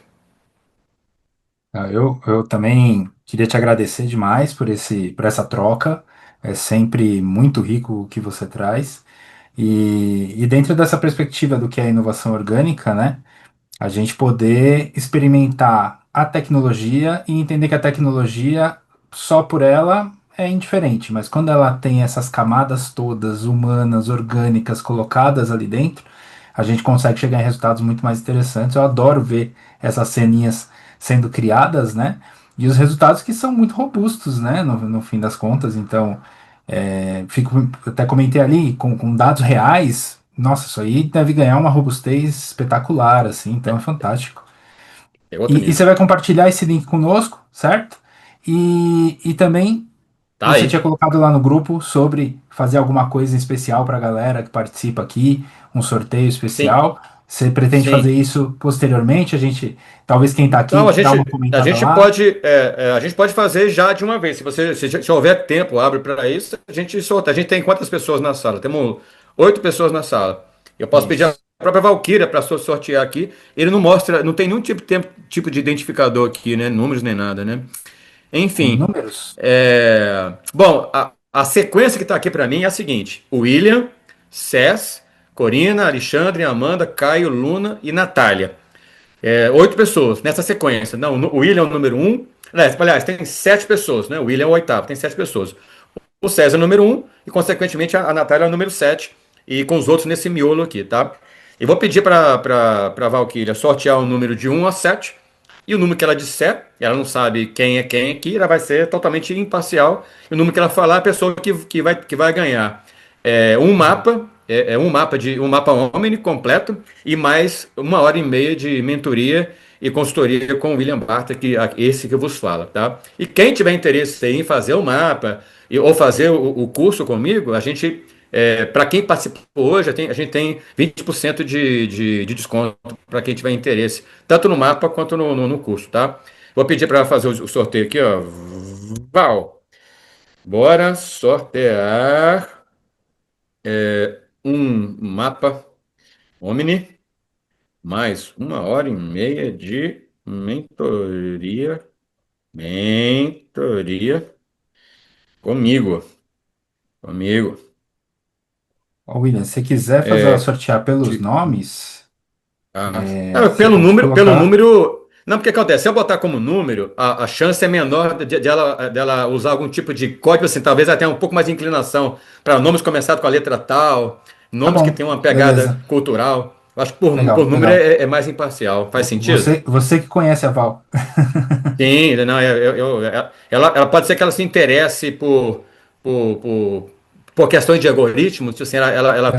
Eu também queria te agradecer demais por essa troca. É sempre muito rico o que você traz. E dentro dessa perspectiva do que é a inovação orgânica, né? A gente poder experimentar a tecnologia e entender que a tecnologia, só por ela, é indiferente, mas quando ela tem essas camadas todas humanas, orgânicas, colocadas ali dentro, a gente consegue chegar em resultados muito mais interessantes. Eu adoro ver essas ceninhas sendo criadas, né? E os resultados que são muito robustos, né? No fim das contas. Então, até comentei ali, com dados reais, nossa, isso aí deve ganhar uma robustez espetacular, assim, então é fantástico. É outro E você nível. vai compartilhar esse link conosco, certo? E também Tá você tinha aí. colocado lá no grupo sobre fazer alguma coisa especial para a galera que participa aqui, um sorteio Sim, especial. Você pretende fazer sim. isso posteriormente? Talvez quem está Não, aqui dá uma a comentada gente lá. pode, a gente pode fazer já de uma vez. Se houver tempo, abre para isso, a gente solta. A gente tem quantas pessoas na sala? Temos 8 pessoas na sala. Eu posso pedir a Isso. própria Valkyria para sortear aqui. Ele não mostra, não tem nenhum tipo de identificador aqui, né? Números nem nada, né? Sem Enfim. números? Bom, a sequência que está aqui para mim é a seguinte: William, Cés, Corina, Alexandre, Amanda, Caio, Luna e Natália. 8 pessoas nessa sequência. Não, o William é o número um. Aliás, tem 7 pessoas, né? O William é o oitavo, tem 7 pessoas. O César é o número um e, consequentemente, a Natália é o número 7. E com os outros nesse miolo aqui, tá? E vou pedir para a Valkyria sortear o número de 1 a 7. E o número que ela disser, ela não sabe quem é quem aqui, ela vai ser totalmente imparcial. E o número que ela falar, é a pessoa que vai ganhar. Um mapa Omni completo e mais 1 hora e meia de mentoria e consultoria com o William Barta, esse que eu vos falo, tá? E quem tiver interesse em fazer o mapa ou fazer o curso comigo, para quem participou hoje, a gente tem 20% de desconto para quem tiver interesse, tanto no mapa quanto no curso, tá? Vou pedir para fazer o sorteio aqui, ó. Val, bora sortear um mapa Omni mais 1 hora e meia de mentoria. Mentoria comigo. Comigo. Ô, William, se quiser fazer sortear pelos De, nomes, você pelo pode número, pelo colocar. número. Não, porque acontece, se eu botar como número, a chance é menor dela usar algum tipo de código, assim, talvez ela tenha um pouco mais de inclinação para nomes começados com a letra tal, Tá nomes que bom, tenham uma pegada beleza. cultural. Eu acho que por Legal, número legal. é mais imparcial. Faz sentido? Você que conhece a Val. Sim, não, ela pode ser que ela se interesse por, por, por questões de algoritmos, tipo assim, Aham. ela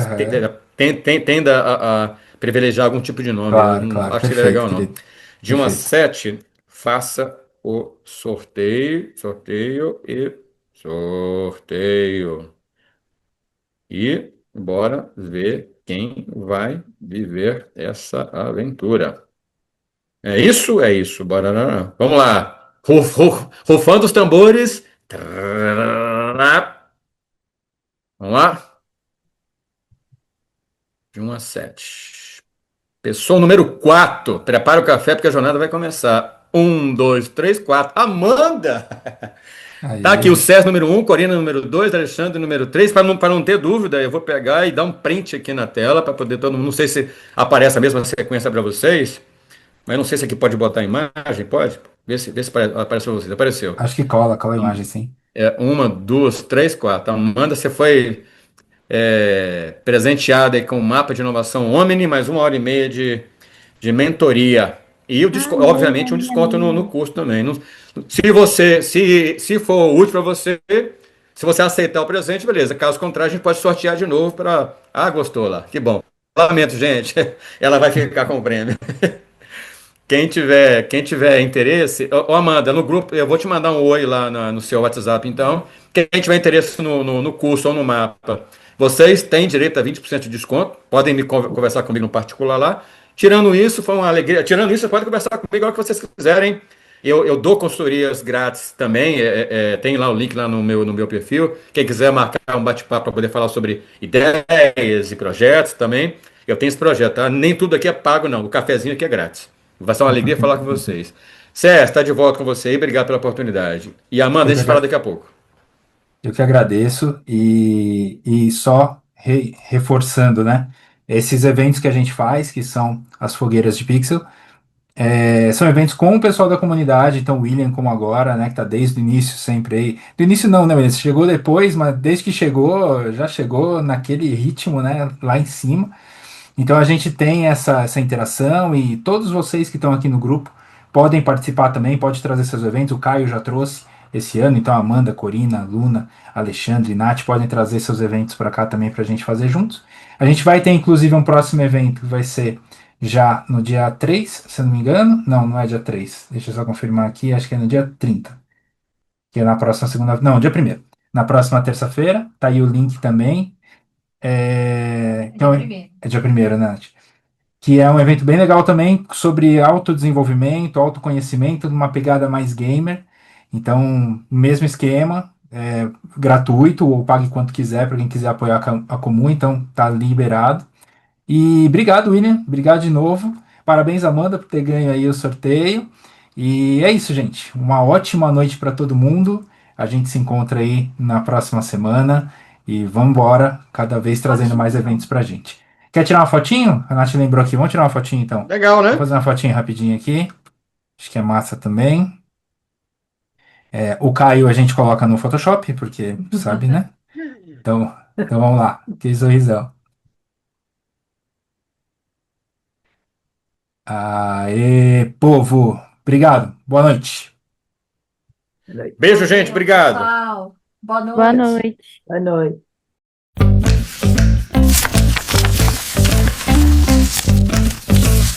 tenda a privilegiar algum tipo de nome. Eu Claro, não claro. acho que seria Perfeito, legal, não. querido. De 1 a Perfeito. 7, faça o sorteio. E bora ver quem vai viver essa aventura. É isso? É isso. Bora lá. Vamos lá. Rufando os tambores. Trará. Vamos lá. De 1 a 7. Pessoa número 4. Prepara o café porque a jornada vai começar. 1, 2, 3, 4. Amanda! Tá aqui o Aí, César número 1, Corina número 2, Alexandre número 3. Para não ter dúvida, eu vou pegar e dar um print aqui na tela para poder todo mundo. Não sei se aparece a mesma sequência para vocês. Mas não sei se aqui pode botar a imagem, pode? Vê se apareceu pra vocês. Apareceu. acho que cola a imagem, sim. 1, 2, 3, 4. Amanda, você foi presenteada aí com um mapa de inovação Omni, mais 1 hora e meia de mentoria. E, Amei a obviamente, um minha desconto no amiga. curso também. Se for útil para você, se você aceitar o presente, beleza. Caso contrário, a gente pode sortear de novo para. Ah, gostou lá. Que bom. Lamento, gente. Ela vai ficar com o prêmio. Quem tiver interesse, ô Amanda, no grupo, eu vou te mandar um oi lá no seu WhatsApp, então. Quem tiver interesse no curso ou no mapa, vocês têm direito a 20% de desconto, podem me conversar comigo no particular lá. Tirando isso, foi uma alegria. Tirando isso, você pode conversar comigo a hora que vocês quiserem. Eu dou consultorias grátis também, tem lá o link lá no meu perfil. Quem quiser marcar um bate-papo para poder falar sobre ideias e projetos também, eu tenho esse projeto, tá? Nem tudo aqui é pago, não. O cafezinho aqui é grátis. Vai ser uma alegria falar com vocês. César, está de volta com você aí. Obrigado pela oportunidade. E Amanda, Eu a que, gente fala agra- daqui a pouco. eu que agradeço e só reforçando, né? Esses eventos que a gente faz, que são as fogueiras de pixel, são eventos com o pessoal da comunidade, então o William como agora, né, que tá desde o início sempre aí. Do início não, né, William? Você chegou depois, mas desde que chegou, já chegou naquele ritmo, né, lá em cima. Então a gente tem essa interação e todos vocês que estão aqui no grupo podem participar também, pode trazer seus eventos. O Caio já trouxe esse ano, então Amanda, Corina, Luna, Alexandre e Nath podem trazer seus eventos para cá também para a gente fazer juntos. A gente vai ter inclusive um próximo evento que vai ser já no dia 3, se eu não me engano. Não, não é dia 3. Deixa eu só confirmar aqui, acho que é no dia 30, que é na próxima segunda. Não, dia 1º. Na próxima terça-feira, tá aí o link também. Então, é dia 1º, né, Nath? Que é um evento bem legal também sobre autodesenvolvimento, autoconhecimento, numa pegada mais gamer. Então, mesmo esquema, gratuito ou pague quanto quiser para quem quiser apoiar a Comum, então tá liberado. E obrigado, William, obrigado de novo. Parabéns, Amanda, por ter ganho aí o sorteio. E é isso, gente. Uma ótima noite para todo mundo. A gente se encontra aí na próxima semana e vamos embora, cada vez trazendo mais eventos pra gente. Quer tirar uma fotinho? A Nath lembrou aqui. Vamos tirar uma fotinho então. Legal, Vou né? fazer uma fotinha rapidinho aqui. Acho que é massa também. O Caio a gente coloca no Photoshop, porque sabe, né? Então vamos lá. Que sorrisão. Aê, povo. Obrigado. Boa noite. Beijo, gente. Obrigado. Pessoal, boa Boa noite. noite. Boa noite.